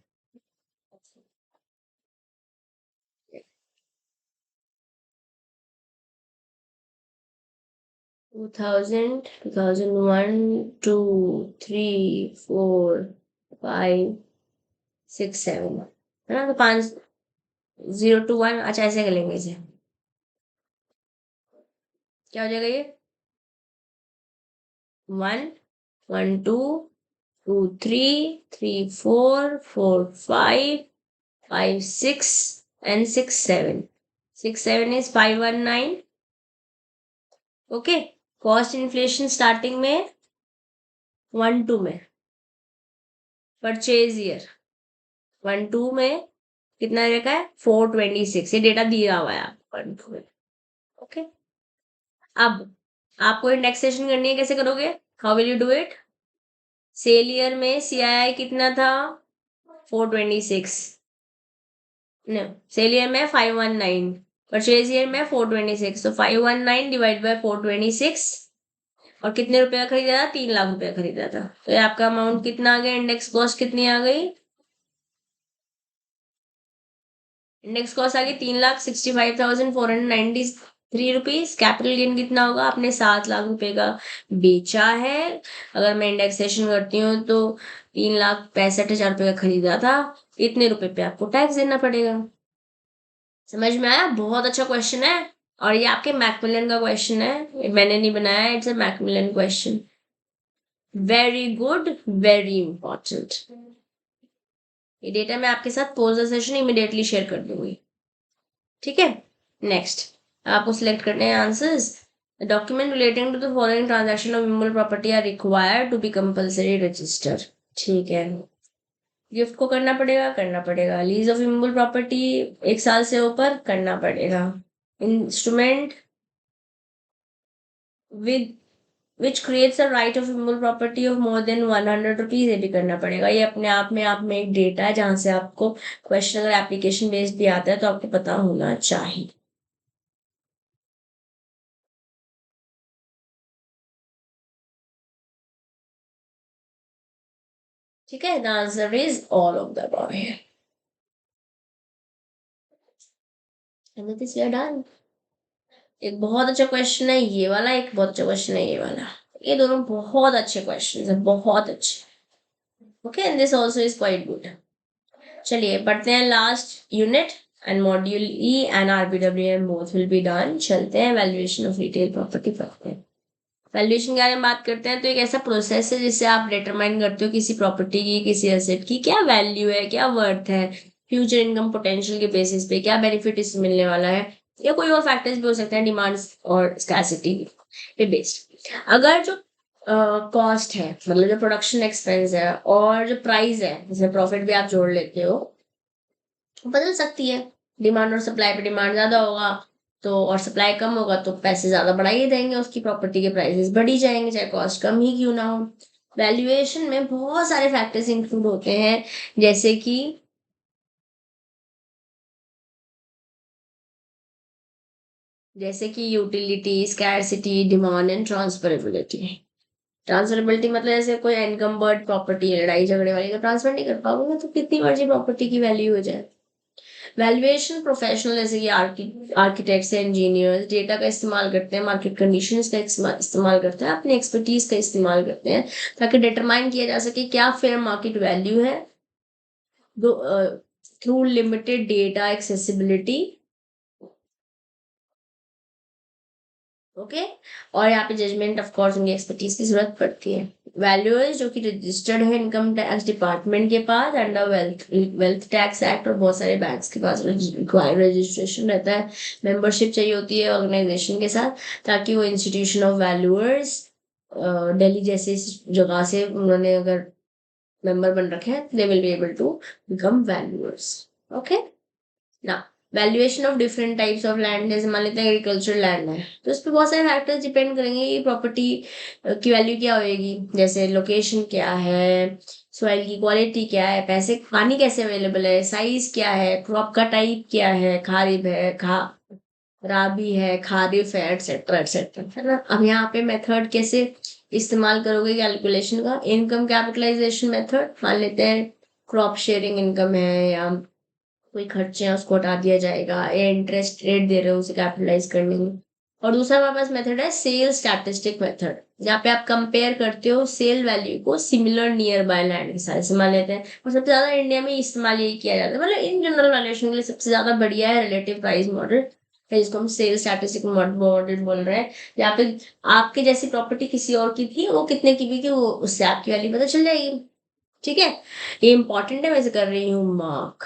2000, 2001, 2, 3, 4, 5, 6, 7 है ना? तो 5, 0 to 1। अच्छा ऐसे करेंगे इसे, क्या हो जाएगा ये? 1, 1, 2, 2, 3, 3, 4, 4, 5, 5, 6 and 6, 7। 6, 7 is 519। Okay. Cost inflation starting में 1, 2 में। परचेज ईयर 1, 2 में कितना रखा है? 426। ये डेटा दिया हुआ है आपको 1, 2 में। ओके। अब आपको इंडेक्सेशन करनी है, कैसे करोगे? How will you do it? Sale year में सीआईआई कितना था? 426। नो, सेल ईयर में 519, परचेज ईयर में 426। तो 519 डिवाइड बाय 426। और कितने रुपए का खरीदा था? 3 लाख रुपए का खरीदा था। तो ये आपका अमाउंट कितना आ गया? इंडेक्स कॉस्ट कितनी आ गई? इंडेक्स कॉस्ट आ गई 3,65,493 रुपीज। कैपिटल गेन कितना होगा? आपने 7 लाख रुपए का बेचा है। अगर मैं इंडेक्सेशन करती हूँ तो 3,65,000 रुपए का खरीदा था। इतने रुपए पे आपको टैक्स देना पड़ेगा। समझ में आया? बहुत अच्छा क्वेश्चन है। और ये आपके मैकमिलन का क्वेश्चन है, मैंने नहीं बनाया, it's a Macmillan question. Very good, very important. ये डेटा मैं आपके साथ post the session immediately share कर दूंगी। ठीक है। नेक्स्ट आपको सिलेक्ट करने हैं answers. Document relating to the following transaction of immovable property are required to be compulsory register. ठीक है। गिफ्ट को करना पड़ेगा, करना पड़ेगा। लीज ऑफ इमूवेबल प्रॉपर्टी 1 साल से ऊपर करना पड़ेगा। Instrument with which creates a right of immovable property of more than 100 rupees, ये भी करना पड़ेगा। ये अपने आप में एक डेटा है जहां से आपको क्वेश्चन अगर एप्लीकेशन बेस्ड भी आता है तो आपको पता होना चाहिए। ठीक है। The answer is all of the above here. And with this we are done. एक बहुत अच्छा क्वेश्चन है ये वाला, एक बहुत अच्छा क्वेश्चन है ये वाला। ये दोनों बहुत अच्छे क्वेश्चन है, बहुत अच्छे। Okay, and this also is quite good. चलिए पढ़ते हैं last unit and module E and RBWM both will be done. चलते हैं वैल्यूएशन ऑफ रिटेल प्रॉपर्टी पढ़ते हैं। वैल्यूएशन के बारे में बात करते हैं तो एक ऐसा प्रोसेस है जिससे आप डिटरमाइन करते हो किसी प्रॉपर्टी की, किसी एसेट की क्या वैल्यू है, क्या वर्थ है, फ्यूचर इनकम पोटेंशियल के बेसिस पे क्या बेनिफिट इससे मिलने वाला है, या कोई और फैक्टर्स भी हो सकते हैं, डिमांड और स्कैसिटी पे बेस्ड। अगर जो कॉस्ट है, मतलब जो प्रोडक्शन एक्सपेंस है और जो प्राइस है जिसमें प्रॉफिट भी आप जोड़ लेते हो, बदल सकती है। डिमांड और सप्लाई पे डिमांड ज्यादा होगा तो, और सप्लाई कम होगा तो पैसे ज्यादा बढ़ा ही देंगे, उसकी प्रॉपर्टी के प्राइसेस बढ़ी जाएंगे चाहे कॉस्ट कम ही क्यों ना हो। वैल्यूएशन में बहुत सारे फैक्टर्स इंक्लूड होते हैं, जैसे कि utility, scarcity, demand and transferability. Transferability मतलब जैसे कोई एनकम्बर्ड प्रॉपर्टी है, लड़ाई झगड़े वाली, तो ट्रांसफर नहीं कर पाओगे तो कितनी मर्जी प्रॉपर्टी की वैल्यू हो जाए। वैल्यूएशन प्रोफेशनल जैसे कि आर्किटेक्ट्स है, इंजीनियर्स डेटा का इस्तेमाल करते हैं, मार्केट कंडीशंस का इस्तेमाल करते हैं, अपनी एक्सपर्टीज का इस्तेमाल करते हैं ताकि डिटरमाइन किया जा सके क्या फेयर मार्केट वैल्यू है through limited data accessibility. Okay, और यहाँ पे जजमेंट ऑफ कोर्स उनकी एक्सपर्टीज की जरूरत पड़ती है। वैल्यूअर्स जो कि रजिस्टर्ड है इनकम टैक्स डिपार्टमेंट के पास अंडर वेल्थ टैक्स एक्ट, और बहुत सारे बैंक्स के पास रजिस्ट्रेशन रहता है, मेंबरशिप चाहिए होती है ऑर्गेनाइजेशन के साथ, ताकि वो इंस्टीट्यूशन ऑफ वैल्यूअर्स दिल्ली जैसे जगह से उन्होंने अगर मेंबर बन रखे हैं, they will be able to become valuers. Okay ना, valuation of different types of land, जैसे मान लेते हैं एग्रीकल्चर लैंड है तो इस पर बहुत सारे फैक्टर्स डिपेंड करेंगे ये प्रॉपर्टी की वैल्यू क्या होएगी, जैसे लोकेशन क्या है, सॉइल की क्वालिटी क्या है, पैसे पानी कैसे अवेलेबल है, साइज क्या है, क्रॉप का टाइप क्या है, खारिफ है खराबी है, खारिफ है, एटसेट्रा एटसेट्रा, है ना। अब यहाँ पे मेथड कैसे इस्तेमाल करोगे कैलकुलेशन का, इनकम कैपिटलाइजेशन मेथड, मान लेते हैं क्रॉप शेयरिंग इनकम है या कोई खर्चे हैं उसको हटा दिया जाएगा, या इंटरेस्ट रेट दे रहे हो उसे कैपिटलाइज करने में। और दूसरा हमारे पास मेथड है सेल स्टैटिस्टिक मेथड, जहाँ पे आप कंपेयर करते हो सेल वैल्यू को सिमिलर नियर बाय लैंड के साथ, जैसे मान लेते हैं, और सबसे ज्यादा इंडिया में इस्तेमाल यही किया जाता है, मतलब इन जनरल वैल्यूएशन के लिए सबसे ज्यादा बढ़िया है रिलेटिव प्राइस मॉडल है, जिसको हम सेल स्टैटिस्टिक मॉडल बोल रहे हैं। यहाँ पे आपके जैसी प्रॉपर्टी किसी और की थी, वो कितने की बिकी, वो उससे आपकी वैल्यू पता चल जाएगी। ठीक है, ये इंपॉर्टेंट है, वैसे कर रही हूँ मार्क,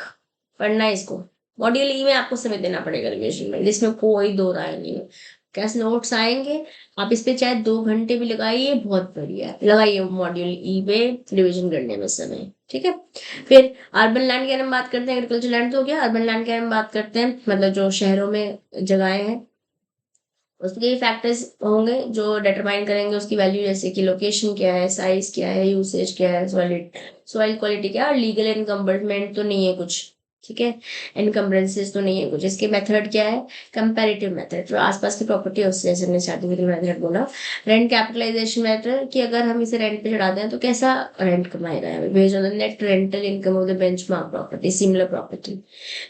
पढ़ना है इसको। मॉड्यूल ई में आपको समय देना पड़ेगा रिविजन में, जिसमें कोई दो राय नहीं है। कैसे नोट्स आएंगे, आप इस पे चाहे 2 घंटे भी लगाइए, बहुत बढ़िया है, लगाइए मॉड्यूल ई पे रिविजन करने में समय। ठीक है, फिर अर्बन लैंड के बारे में बात करते हैं, एग्रीकल्चर लैंड तो हो गया, अर्बन लैंड के बारे में बात करते हैं, मतलब जो शहरों में जगहें हैं उसके ये फैक्टर्स होंगे जो डिटरमाइन करेंगे उसकी वैल्यू, जैसे कि लोकेशन क्या है, साइज क्या है, यूसेज क्या है, सॉइल क्वालिटी क्या है, और लीगल इनकम्बरमेंट तो नहीं है कुछ। ठीक है, इनकम्बरेंसेस तो नहीं है कुछ। इसके मेथड क्या है, कंपैरेटिव मेथड, जो आसपास की प्रॉपर्टी है उससे, जैसे हमने स्टार्टिंग में मेथड बोला। रेंट कैपिटलाइजेशन मेथड, कि अगर हम इसे रेंट पे चढ़ाते हैं तो कैसा रेंट कमाएगा, based on the net rental income of the benchmark property, similar property.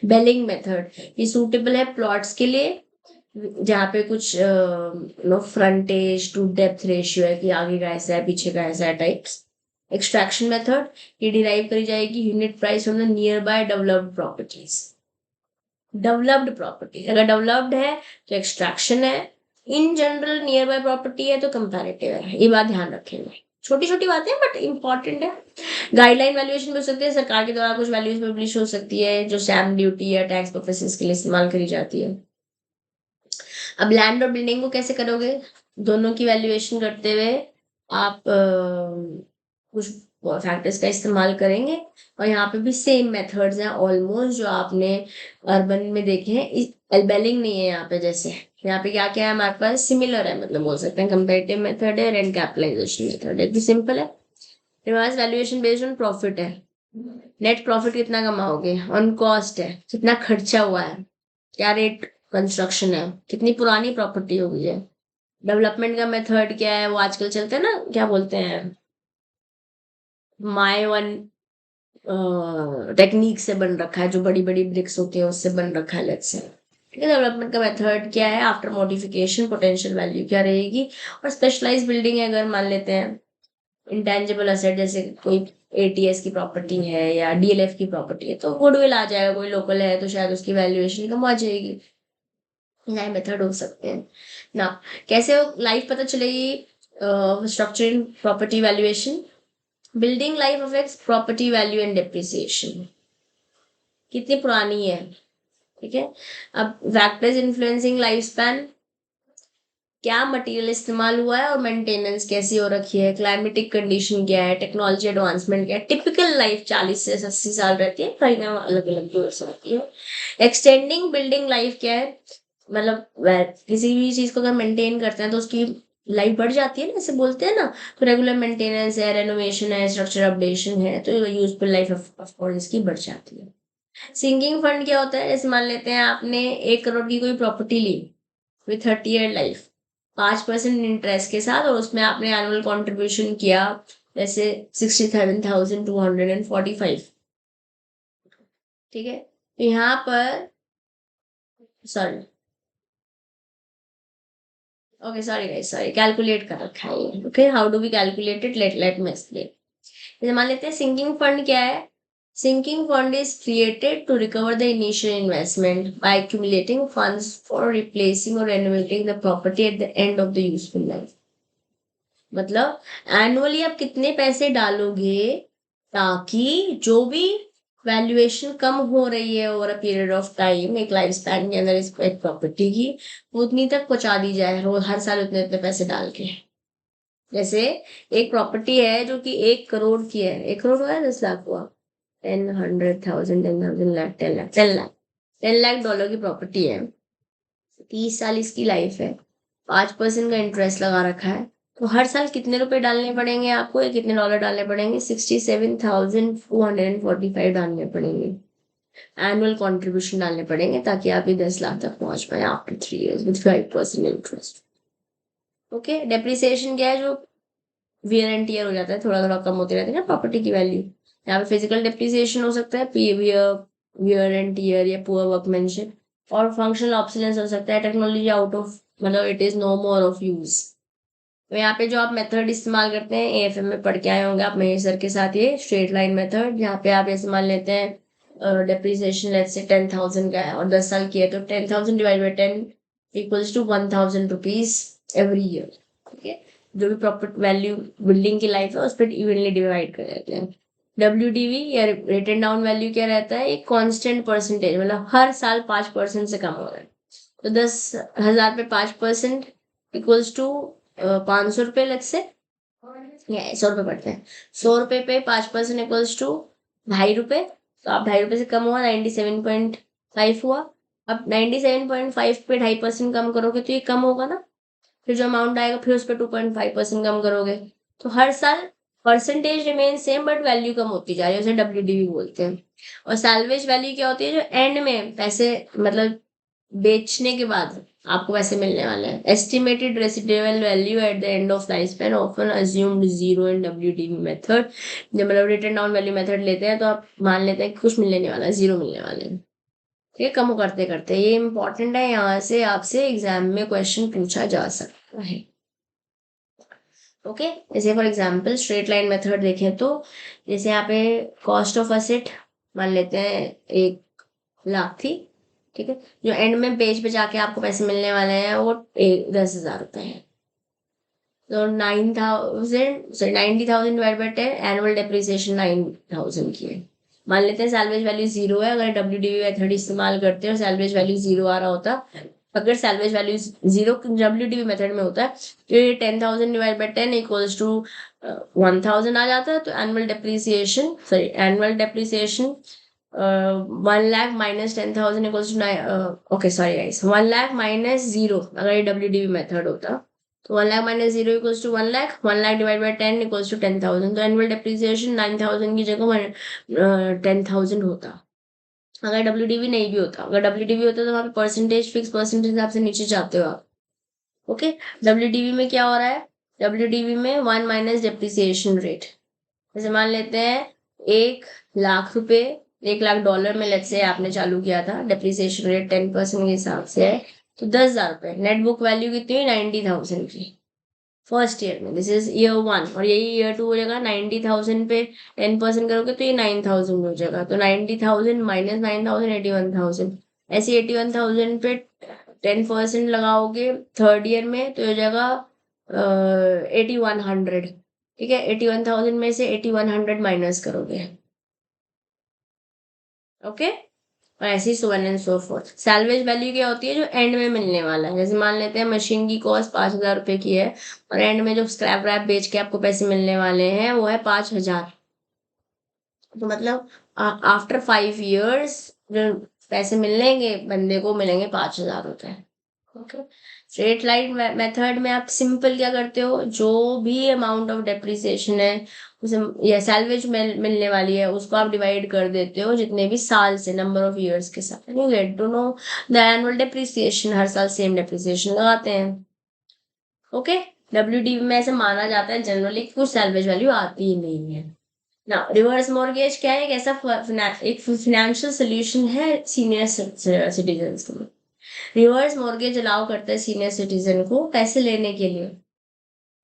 Belting method, ये सूटेबल है प्लॉट्स के लिए जहाँ पे कुछ फ्रंटेज टू डेप्थ रेशियो है, कि आगे का ऐसा है पीछे का ऐसा है टाइप्स। एक्सट्रैक्शन मेथड, ये डिराइव करी जाएगी unit price from the near by developed properties. Developed property अगर डेवलप्ड है तो एक्सट्रैक्शन है, in general near by property है तो कंपैरेटिव है, ये बात ध्यान रखेंगे। छोटी छोटी बातें बट इंपॉर्टेंट है। गाइडलाइन वैल्यूएशन भी हो सकती है, सरकार के द्वारा कुछ वैल्यूज पब्लिश हो सकती है जो स्टैम्प ड्यूटी या टैक्स पर्पसेस के लिए इस्तेमाल करी जाती है। अब लैंड और बिल्डिंग को कैसे करोगे, दोनों की वैल्यूएशन करते हुए आप कुछ फैक्टर्स का इस्तेमाल करेंगे, और यहाँ पे भी सेम मेथड्स हैं ऑलमोस्ट जो आपने अर्बन में देखे हैं। एल्बेलिंग नहीं है यहाँ पे, जैसे यहाँ पे क्या क्या है हमारे पास, सिमिलर है, मतलब बोल सकते हैं कंपेरेटिव मेथड है, रेंट कैपिटलाइजेशन मेथड है, सिंपल है। Reverse valuation based on profit है, नेट प्रॉफिट कितना कमाओगे, ऑन कॉस्ट है, कितना खर्चा हुआ है, क्या रेट कंस्ट्रक्शन है, कितनी पुरानी प्रॉपर्टी हो गई है। डेवलपमेंट का मेथड क्या है, वो आजकल चलते हैं ना, क्या बोलते हैं, माई वन टेक्निक से बन रखा है, जो बड़ी बड़ी ब्रिक्स होती है उससे बन रखा है, लेट्स से। ठीक है, डेवलपमेंट का मेथड क्या है, आफ्टर मॉडिफिकेशन पोटेंशियल वैल्यू क्या रहेगी। और स्पेशलाइज बिल्डिंग है, अगर मान लेते हैं इंटेंजिबल असेट, जैसे कोई एटीएस की प्रॉपर्टी है या डीएलएफ की प्रॉपर्टी है, तो गुडविल आ जाएगा, कोई लोकल है तो शायद उसकी वैल्यूएशन कम आ जाएगी। नए मेथड हो सकते हैं ना। कैसे लाइफ पता चलेगी, structure in property valuation, building life affects property value and depreciation, कितनी पुरानी है। ठीक है, अब फैक्टर्स इन्फ्लुएंसिंग लाइफ स्पैन, क्या मटेरियल इस्तेमाल हुआ है और मेंटेनेंस कैसी हो रखी है, क्लाइमेटिक कंडीशन क्या है, टेक्नोलॉजी एडवांसमेंट क्या है। टिपिकल लाइफ 40 से 80 साल रहती है, कहीं ना अलग अलग भी हो सकती है। एक्सटेंडिंग बिल्डिंग लाइफ क्या है, मतलब किसी भी चीज को अगर मेंटेन करते हैं तो उसकी लाइफ बढ़ जाती है ना, ऐसे बोलते हैं ना। तो रेगुलर मेंटेनेंस है, रेनोवेशन है, स्ट्रक्चर अपडेशन है, तो यूजफुल लाइफ ऑफ कोर्स इसकी बढ़ जाती है। सिंकिंग फंड क्या होता है, जैसे मान लेते हैं आपने 1 करोड़ की कोई प्रॉपर्टी ली विथ 30 ईयर लाइफ, 5% इंटरेस्ट के साथ, और उसमें आपने एनुअल कॉन्ट्रीब्यूशन किया जैसे 67,245। ठीक है, तो यहाँ पर sorry, okay sorry guys, sorry, calculate कर रखा है ये। ओके, how do we calculate it, let me explain. जैसे मान लेते हैं सिंकिंग फंड क्या है। Sinking fund is created to recover the initial investment by accumulating funds for replacing or renovating the property at the end of the useful life। मतलब annually आप कितने पैसे डालोगे ताकि जो भी वैल्यूएशन कम हो रही है over a period of time, एक लाइफ स्पैन के अंदर इस एक प्रॉपर्टी की, वो उतनी तक पहुंचा दी जाए रोज, हर साल उतने उतने पैसे डाल के। जैसे एक प्रॉपर्टी है जो कि 1 करोड़ की है, 1 करोड़ हुआ, 10 लाख हुआ, 10, 100, 1000, 10,000, 1 लाख, 10 लाख, 10 लाख, $10 लाख की प्रॉपर्टी है। 30 साल इसकी लाइफ है, 5% का इंटरेस्ट लगा रखा है। तो हर साल कितने रुपए डालने पड़ेंगे आपको, या कितने डॉलर डालने पड़ेंगे, 67,445 डालने पड़ेंगे। एनुअल कॉन्ट्रीब्यूशन डालने पड़ेंगे ताकि आप ये 10 लाख तक पहुंच पाए after 3 years with 5% interest. Okay, depreciation क्या है, जो वियर एंड टीयर हो जाता है, थोड़ा थोड़ा कम होते रहते हैं ना प्रॉपर्टी की वैल्यू। यहाँ पे फिजिकल डेप्रिसिएशन हो सकता है, वियर एंड टीयर या पुअर वर्कमैनशिप, और फंक्शनल ऑब्सोलेंस हो सकता है, टेक्नोलॉजी आउट ऑफ, मतलब it is no more of use. तो यहाँ पे जो आप मेथड इस्तेमाल करते हैं, एएफएम में पढ़ के आए होंगे आप मेरे सर के साथ, ये स्ट्रेट लाइन मेथड, यहाँ पे आप ऐसे मान लेते हैं डेप्रिसिएशन लेट्स से 10,000 का है और 10 साल की है, तो 10,000 divide by 10 equals to 1,000 rupees every year. ठीक है, जो भी प्रॉपर्टी वैल्यू बिल्डिंग की लाइफ है उस पर इवनली डिवाइड कर देते हैं। WDV या रिटन डाउन वैल्यू क्या रहता है, एक कांस्टेंट परसेंटेज, मतलब हर साल 5% से कम हो रहा है। तो 10,000 पे 5% इक्वल्स टू 500 रुपये लग से, या 100 रुपये पड़ते हैं। 100 रुपये पे 5% इक्वल्स टू ₹2.5। तो आप ₹2.5 से कम हुआ, 97.5 हुआ। अब 97.5 पे 2.5% कम करोगे तो ये कम होगा ना, फिर जो अमाउंट आएगा फिर उस पर 2.5% कम करोगे, तो हर साल percentage remain same but value कम होती जा रही है, उसे WDV बोलते हैं। और सैल्वेज वैल्यू क्या होती है, जो एंड में पैसे, मतलब बेचने के बाद आपको पैसे मिलने वाले हैं। Estimated residual value at the end of life span often assumed zero in WDV method. जब मतलब रिटर्न डाउन वैल्यू मेथड लेते हैं तो आप मान लेते हैं कि कुछ मिलने नहीं वाला, जीरो मिलने वाले हैं। ठीक है, कम करते करते, ये इंपॉर्टेंट है, यहाँ से आपसे एग्जाम में क्वेश्चन पूछा जा सकता है। ओके, जैसे for example straight line method देखें तो, जैसे यहाँ पे कॉस्ट ऑफ असेट मान लेते हैं 1 लाख थी। ठीक है, जो एंड में पेज पे जाके आपको पैसे मिलने वाले हैं वो 10,000 रुपये है। तो 90,000 डिवाइड बाई 10, एनुअल डेप्रिसिएशन 9,000 की है। मान लेते हैं सैलवेज वैल्यू 0 है, अगर WDV मेथड इस्तेमाल करते हैं और सैलवेज वैल्यू 0 आ रहा होता, अगर सैलवेज वैल्यू 0 WDV मेथड में होता है तो ये 10,000 डिवाइड बाई 10 इक्वल्स टू 1,000 आ जाता है। तो annual depreciation 1 lakh minus 10,000 equals to, okay sorry guys, 1 lakh minus 0 अगर ये WDV मेथड होता, तो 1 lakh minus 0 equals to 1 lakh, 1 lakh divide by 10 equals to 10,000। तो एनुअल डेप्रिसिएशन 9,000 की जगह 10,000 होता, अगर WDV नहीं भी होता। अगर WDV होता तो वहाँ पे परसेंटेज, फिक्स परसेंटेज हिसाब से नीचे जाते हो आप। ओके, WDV में क्या हो रहा है, WDV में 1 माइनस डेप्रिसिएशन रेट। जैसे मान लेते हैं 1 लाख रुपए, $1 लाख में लेट्स से आपने चालू किया था, डेप्रिसिएशन रेट 10% के हिसाब से है, तो 10,000 रुपये। नेट बुक वैल्यू कितनी है, 90,000 की फर्स्ट ईयर में, दिस इज ईयर 1। और यही ईयर 2 हो जाएगा, 90,000 पे 10% करोगे तो ये 9,000 हो जाएगा। तो 90,000 माइनस 9,000 81,000। ऐसे 81,000 पे 10% लगाओगे थर्ड ईयर में तो हो जाएगा 8,100। ठीक है, 81,000 में से 8,100 माइनस करोगे। ओके, और ऐसे ही so on and so forth. Salvage value क्या होती है, जो एंड में मिलने वाला है। जैसे मान लेते हैं मशीन की कॉस्ट 5,000 रुपए की है और एंड में जो स्क्रैप रैप बेच के आपको पैसे मिलने वाले हैं वो है 5,000। तो मतलब आफ्टर 5 इयर्स जो पैसे मिलेंगे बंदे को, मिलेंगे 5,000 रुपए। ओके, स्ट्रेट लाइन मेथड में आप सिंपल क्या करते हो, जो भी अमाउंट ऑफ डेप्रिसिएशन है उसे, या सैलवेज मिलने वाली है, उसको आप डिवाइड कर देते हो जितने भी साल से, नंबर ऑफ इयर्स के साथ। You get to know the annual depreciation, हर साल सेम डेप्रिसिएशन लगाते हैं। ओके, WDV में ऐसे माना जाता है जनरली कुछ सैलवेज वैल्यू आती ही नहीं है। ना रिवर्स मॉर्गेज क्या है, एक ऐसा एक फाइनेंशियल सोल्यूशन है सीनियर सिटीजन के लिए। रिवर्स मॉर्गेज अलाउ करता है सीनियर सिटीजन को पैसे लेने के लिए,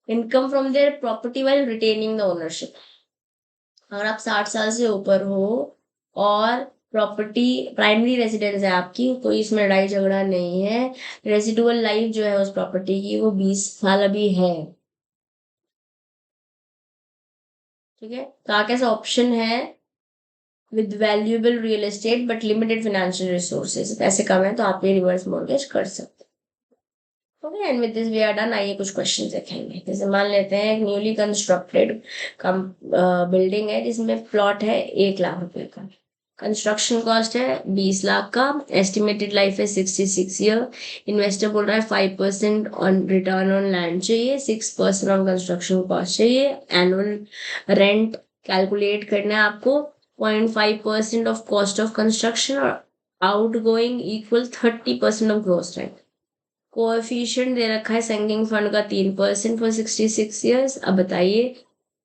income from their property while retaining the ownership. अगर आप 60 साल से ऊपर हो और प्रॉपर्टी प्राइमरी रेजिडेंस है आपकी, कोई इसमें लड़ाई झगड़ा नहीं है, रेजिडुअल लाइफ जो है उस प्रॉपर्टी की वो 20 साल अभी है, ठीक है। तो आगे ऐसा ऑप्शन है with valuable real estate but limited financial resources, पैसे कम है तो आप ये रिवर्स मॉर्गेज कर सकते हो। Okay, and with this we are done. आइए कुछ क्वेश्चन देखेंगे। जैसे मान लेते हैं एक न्यूली कंस्ट्रक्टेड बिल्डिंग है जिसमें प्लॉट है 1 लाख रुपए का, कंस्ट्रक्शन कॉस्ट है 20 लाख का, एस्टिमेटेड लाइफ है 66 ईयर, इन्वेस्टर बोल रहा है 5% ऑन रिटर्न ऑन लैंड चाहिए, 6% ऑन कंस्ट्रक्शन कॉस्ट चाहिए, एनुअल रेंट कैलकुलेट करना है आपको, 0.5% ऑफ कॉस्ट ऑफ कंस्ट्रक्शन और outgoing equal 30% of gross rent. Coefficient दे रखा है सिंकिंग फंड का 3% फॉर 66 ईयर्स। अब बताइए,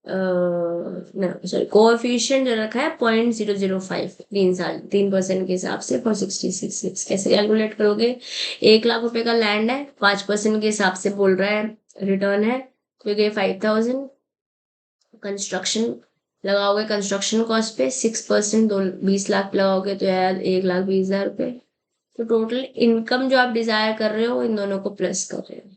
सॉरी, कोएफिशिएंट जो रखा है 0.005, 3 साल 3% के हिसाब से फॉर 66 ईयर्स। कैसे कैलकुलेट करोगे? 1 लाख रुपए का लैंड है, 5% के हिसाब से बोल रहा है रिटर्न है, तो ये 5,000। कंस्ट्रक्शन लगाओगे, कंस्ट्रक्शन कॉस्ट पे 6% 20 लाख पे लगाओगे तो यार 1,20,000 रुपये। तो टोटल इनकम जो आप डिजायर कर रहे हो इन दोनों को प्लस कर रहे हो।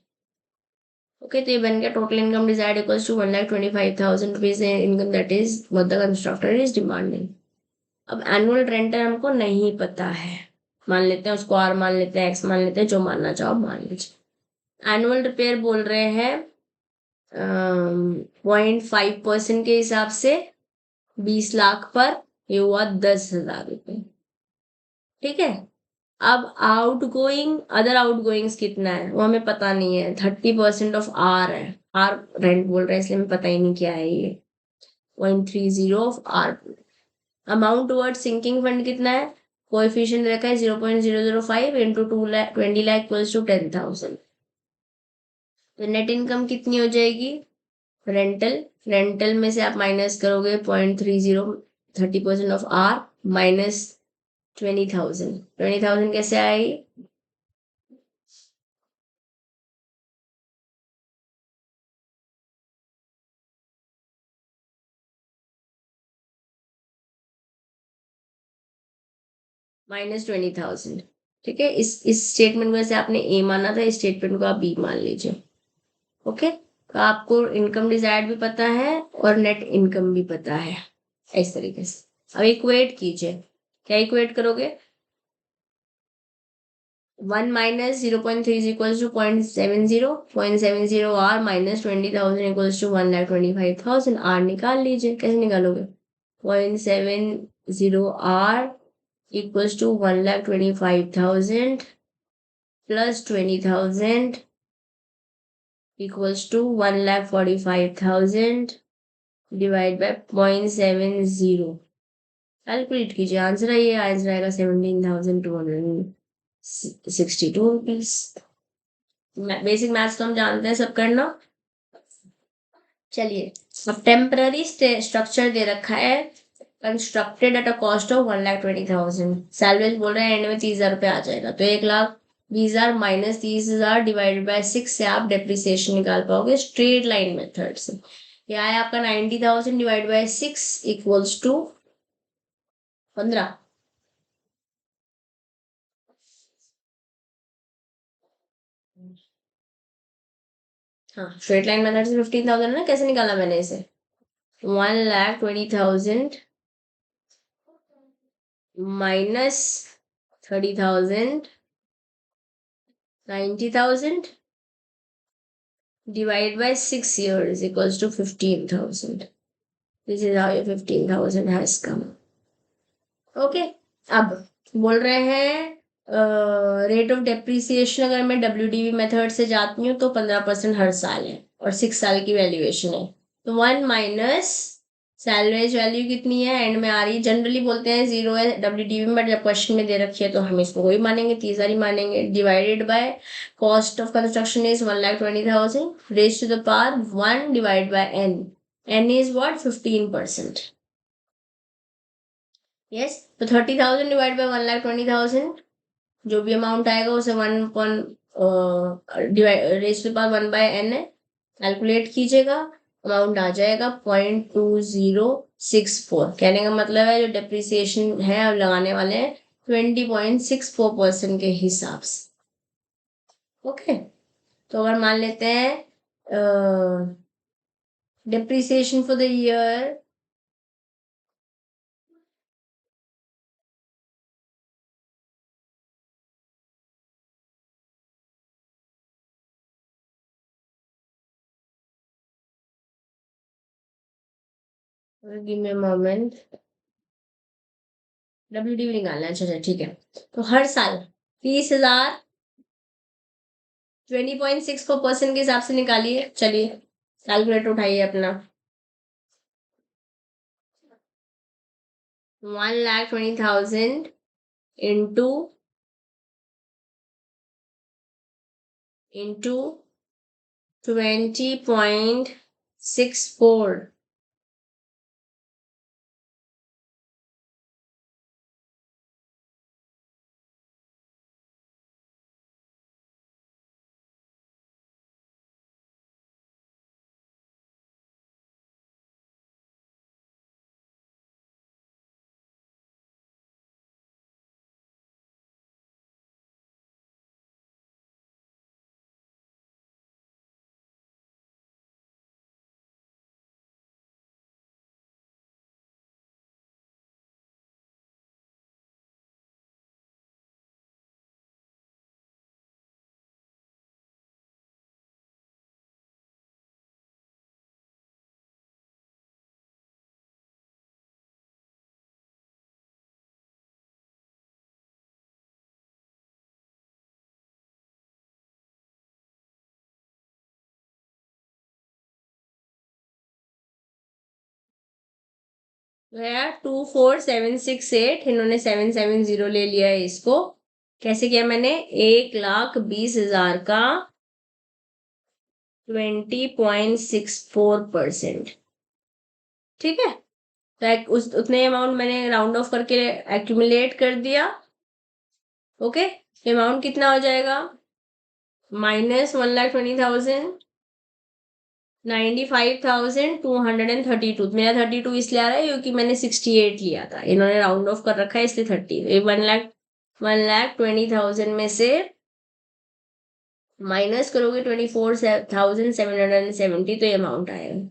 ओके, तो ये बन गया total income desired equals to 1,25,000 rupees income that is what the constructor is demanding. अब एनुअल रेंटल हमको नहीं पता है, मान लेते हैं उसको आर मान लेते हैं, एक्स मान लेते हैं, जो मानना चाहो मान लीजिए। एनुअल रिपेयर बोल रहे हैं 0.5% के हिसाब से 20 लाख पर, ये हुआ 10,000 रुपये, ठीक है। अब out going, other out goings कितना है वो हमें पता नहीं है, 30% ऑफ आर है, आर रेंट बोल रहे हैं इसलिए हमें पता ही नहीं क्या है ये, 0.30 of R. Amount toward sinking fund कितना है, कोएफिशिएंट रखा है 0.005 इंटू 20 लाख इक्वल्स टू 10,000। तो नेट इनकम कितनी हो जाएगी? रेंटल, रेंटल में से आप माइनस करोगे 0.30, 30% ऑफ आर माइनस 20,000, 20,000 कैसे आएगी? -20,000, ठीक है। इस स्टेटमेंट में से आपने ए माना था, इस स्टेटमेंट को आप बी मान लीजिए। ओके, तो आपको इनकम डिजायर्ड भी पता है और नेट इनकम भी पता है, इस तरीके से। अब इक्वेट कीजिए, क्या इक्वेट करोगे? 1 minus 0.3 equals to 0.70, 0.70 R minus 20,000 equals to 1,25,000। R निकाल लीजिए, कैसे निकालोगे? 0.70 R equals to 1,25,000 plus 20,000 equals to 1,45,000 divide by 0.70। Calculate कीजिए, आंसर आइए, आंसर आएगा 17,262 रुपीज। बेसिक मैथ्स तो हम जानते हैं सब करना। चलिए, अब टेम्पररी स्ट्रक्चर दे रखा है constructed at a cost of 1,20,000, salvage बोल रहे हैं एंड में 30,000 रुपये आ जाएगा, तो 1,20,000 माइनस 30,000 डिवाइडेड बाय 6 से आप डेप्रिसिएशन निकाल पाओगे स्ट्रेट लाइन मेथड से। यह है आपका 90,000 डिवाइड बाय 6 इक्वल्स टू 15। हाँ, स्ट्रेट लाइन मेथड से 15,000 है ना, कैसे निकाला मैंने इसे? 1,20,000 minus 30,000, 90,000 divided by 6 years equals to 15,000. This is how your 15,000 has come. Okay, अब बोल रहे हैं रेट ऑफ डेप्रिसिएशन, अगर मैं WDV मेथड से जाती हूँ तो 15% हर साल है और 6 साल की वैल्यूएशन है। तो 1 माइनस सैलवेज वैल्यू कितनी है एंड में आ रही है, जनरली बोलते हैं 0 है WDV में, बट जब क्वेश्चन में दे रखी है तो हम इसको वही मानेंगे, 30,000 ही मानेंगे। Divided by cost of construction is 1,20,000 raise to the power 1 divide by n, n is what? 15%। Yes, तो 30,000 डिवाइड बाय 1,20,000, जो भी अमाउंट आएगा उसे 1 divide raise to power 1/n है, कैलकुलेट कीजिएगा, अमाउंट आ जाएगा 0.2064। कहने का मतलब है जो डिप्रिसिएशन है अब लगाने वाले हैं 20.64% के हिसाब से। ओके, तो अगर मान लेते हैं depreciation for the year give me moment, WDV निकालना है, अच्छा ठीक है। तो हर साल 30,000 20.64% के हिसाब से निकालिए। चलिए कैलकुलेटर उठाइए अपना। 1,20,000 इंटू 20.64, गया 24,768। इन्होंने 770 ले लिया है इसको। कैसे किया मैंने? 1,20,000 का 20.64%। ठीक है, तो उस उतने अमाउंट मैंने राउंड ऑफ करके एक्यूमुलेट कर दिया। ओके, अमाउंट कितना हो जाएगा? -1,20,000 95,232। मेरा 32 इसलिए आ रहा है क्योंकि मैंने 68 लिया था, इन्होंने राउंड ऑफ कर रखा है इसलिए 30। 1,20,000 में से माइनस करोगे 24,770, तो ये अमाउंट आएगा।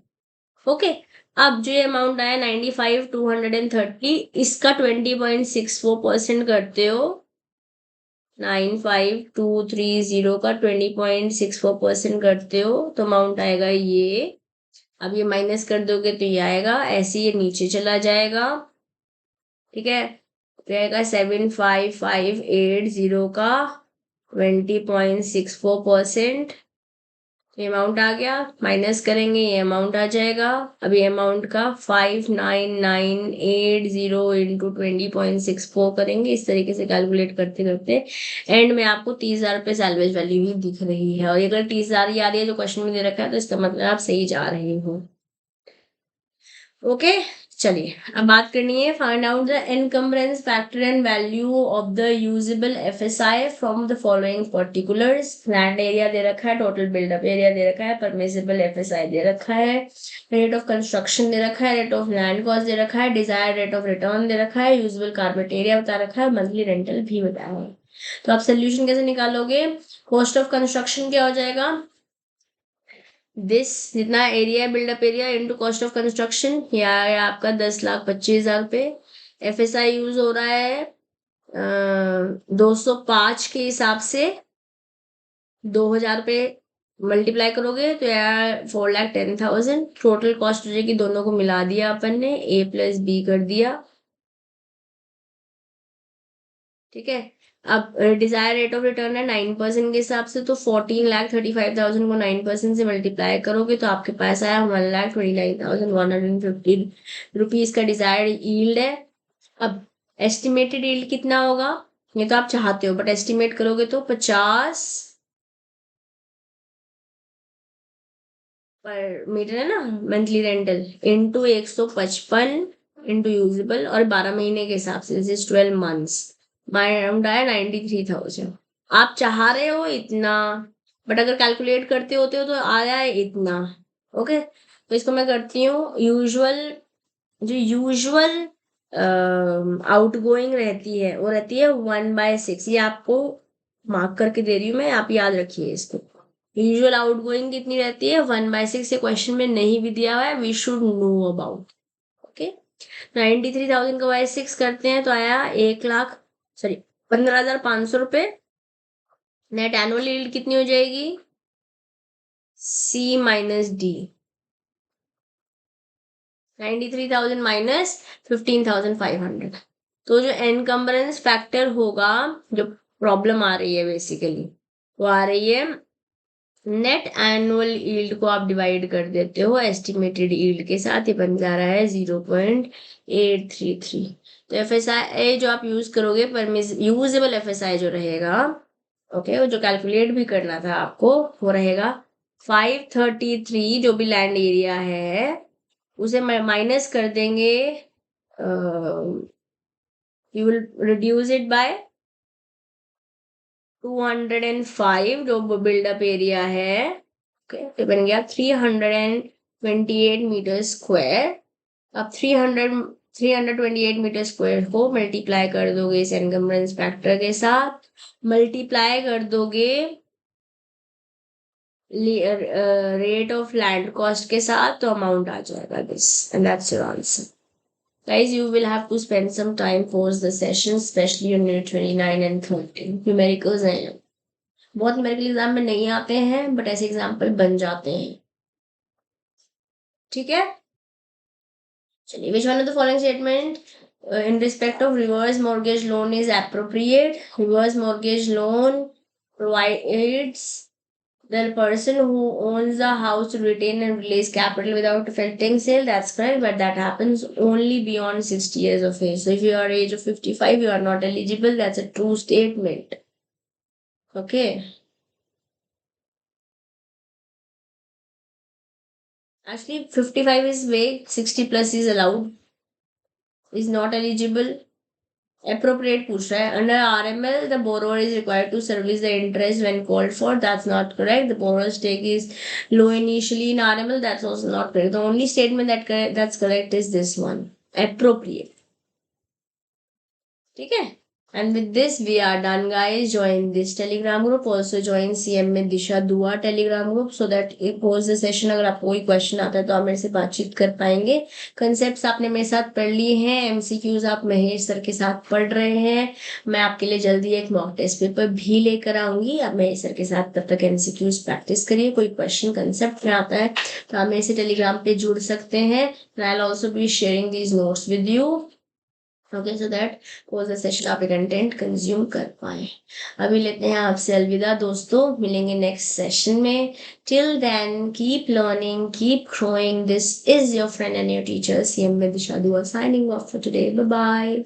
ओके, अब जो ये अमाउंट आया 95,230, इसका 20.64% करते हो, 95,230 का 20.64% करते हो तो अमाउंट आएगा ये। अब ये माइनस कर दोगे तो ये आएगा, ऐसे ये नीचे चला जाएगा। ठीक है, रहेगा 7,5,580 का 20.64%। ये अमाउंट आ गया, माइनस करेंगे ये अमाउंट आ जाएगा। अब ये अमाउंट का 5,9,980 इंटू 20.64 करेंगे। इस तरीके से कैलकुलेट करते करते एंड में आपको 30,000 रुपये सैलवेज वैल्यू ही दिख रही है। और अगर 30,000 ही आ रही है जो क्वेश्चन में दे रखा है तो इसका मतलब आप सही जा रहे हो। ओके, चलिए अब बात करनी है find out the encumbrance factor and value of the usable FSI from the following particulars. Land area दे रखा है, टोटल बिल्डअप एरिया दे रखा है, परमिसिबल एफएसआई दे रखा है, रेट ऑफ कंस्ट्रक्शन दे रखा है, रेट ऑफ लैंड कॉस्ट दे रखा है, डिजायर रेट ऑफ रिटर्न दे रखा है, यूजेबल कार्पेट एरिया बता रखा है, मंथली रेंटल भी बताया है। तो आप सोल्यूशन कैसे निकालोगे? कॉस्ट ऑफ कंस्ट्रक्शन क्या हो जाएगा? दिस जितना area built up area into cost of construction, या आपका 10,25,000 रुपये। एफएसआई यूज हो रहा है 205 के हिसाब से, 2,000 रुपये मल्टीप्लाई करोगे तो यार 4,10,000 टोटल कॉस्ट हो जाएगी। दोनों को मिला दिया अपन ने, A + B कर दिया। ठीक है, अब डिजायर रेट ऑफ रिटर्न है 9% के हिसाब से, तो 14,35,000 को 9% से मल्टीप्लाई करोगे तो आपके पास आया 1,29,150 रुपीज का डिजायर्ड यील्ड है। अब एस्टिमेटेड यील्ड कितना होगा ये तो आप चाहते हो, बट एस्टिमेट करोगे तो 50 पर मीटर है ना monthly rental, into 155 into usable और 12 महीने के हिसाब से this is 12 months, my around आया 93,000। आप चाह रहे हो इतना, बट अगर कैलकुलेट करते होते हो तो आया है इतना। ओके, तो इसको मैं करती हूँ यूजुअल, जो यूजुअल आउटगोइंग रहती है वो रहती है 1/6। ये आपको मार्क करके दे रही हूँ मैं, आप याद रखिए इसको। यूजुअल आउटगोइंग कितनी रहती है? 1/6। ये क्वेश्चन में नहीं भी दिया हुआ है, we should know about. Okay, 93,000 का बाय 6 करते हैं तो आया 1 लाख, सॉरी 15,500 रुपये। नेट एनुअल यील्ड कितनी हो जाएगी? C minus D, 93,000 minus 15,500। तो जो एनकम्बरेंस फैक्टर होगा, जो प्रॉब्लम आ रही है बेसिकली, वो आ रही है नेट एनुअल यील्ड को आप डिवाइड कर देते हो एस्टिमेटेड यील्ड के साथ, ये बन जा रहा है 0.833। तो FSI जो आप यूज करोगे, यूजेबल FSI जो रहेगा, ओके, वो जो कैलकुलेट भी करना था आपको, वो रहेगा 533, जो भी लैंड एरिया है उसे माइनस कर देंगे, you will reduce it by 205, जो बिल्डअप एरिया है। ओके, तो बन गया 328 मीटर स्क्वायर। अब 328 मीटर स्क्वायर को मल्टीप्लाई कर दोगे इस एनकम्बरेंस फैक्टर के साथ, मल्टीप्लाई कर दोगे रेट ऑफ लैंड कॉस्ट के साथ, तो अमाउंट आ जाएगा this, and that's your answer. Guys, you will have to spend some time post the session, especially on unit 29 and 30. Numericals हैं, बहुत न्यूमेरिकल एग्जाम में नहीं आते हैं, बट ऐसे एग्जाम्पल बन जाते हैं। ठीक है, चलिए, which one of the following statement in respect of reverse mortgage loan is appropriate? Reverse mortgage loan provides the person who owns the house to retain and release capital without affecting sale. That's correct, but that happens only beyond 60 years of age. So if you are age of 55, you are not eligible. That's a true statement. Okay. Actually, 55 is vague. 60 plus is allowed. Is not eligible. Appropriate पूछ रहा है. Under RML, the borrower is required to service the interest when called for. That's not correct. The borrower's stake is low initially in RML. That's also not correct. The only statement that's correct is this one. Appropriate. ठीक है? And with this, we are done, guys. Join this Telegram group. Also join CM में दिशा दुआ Telegram group, so that post the session अगर आपको कोई question आता है तो आप मेरे से बातचीत कर पाएंगे। कंसेप्ट्स आपने मेरे साथ पढ़ लिए हैं, MCQs आप महेश सर के साथ पढ़ रहे हैं। मैं आपके लिए जल्दी एक मॉक टेस्ट पेपर भी लेकर आऊंगी। आप महेश सर के साथ तब तक MCQs प्रैक्टिस करिए। कोई क्वेश्चन कंसेप्ट में आता है तो आप मेरे से टेलीग्राम पे जुड़ सकते हैं। I will also be sharing these notes with you, okay, so that post the session आप कंटेंट कंज्यूम कर पाए। अभी लेते हैं आपसे अलविदा दोस्तों, मिलेंगे नेक्स्ट सेशन में। Till then keep learning, keep growing. This is your friend and your teacher CM में Disha Dua, signing off for today. Bye bye.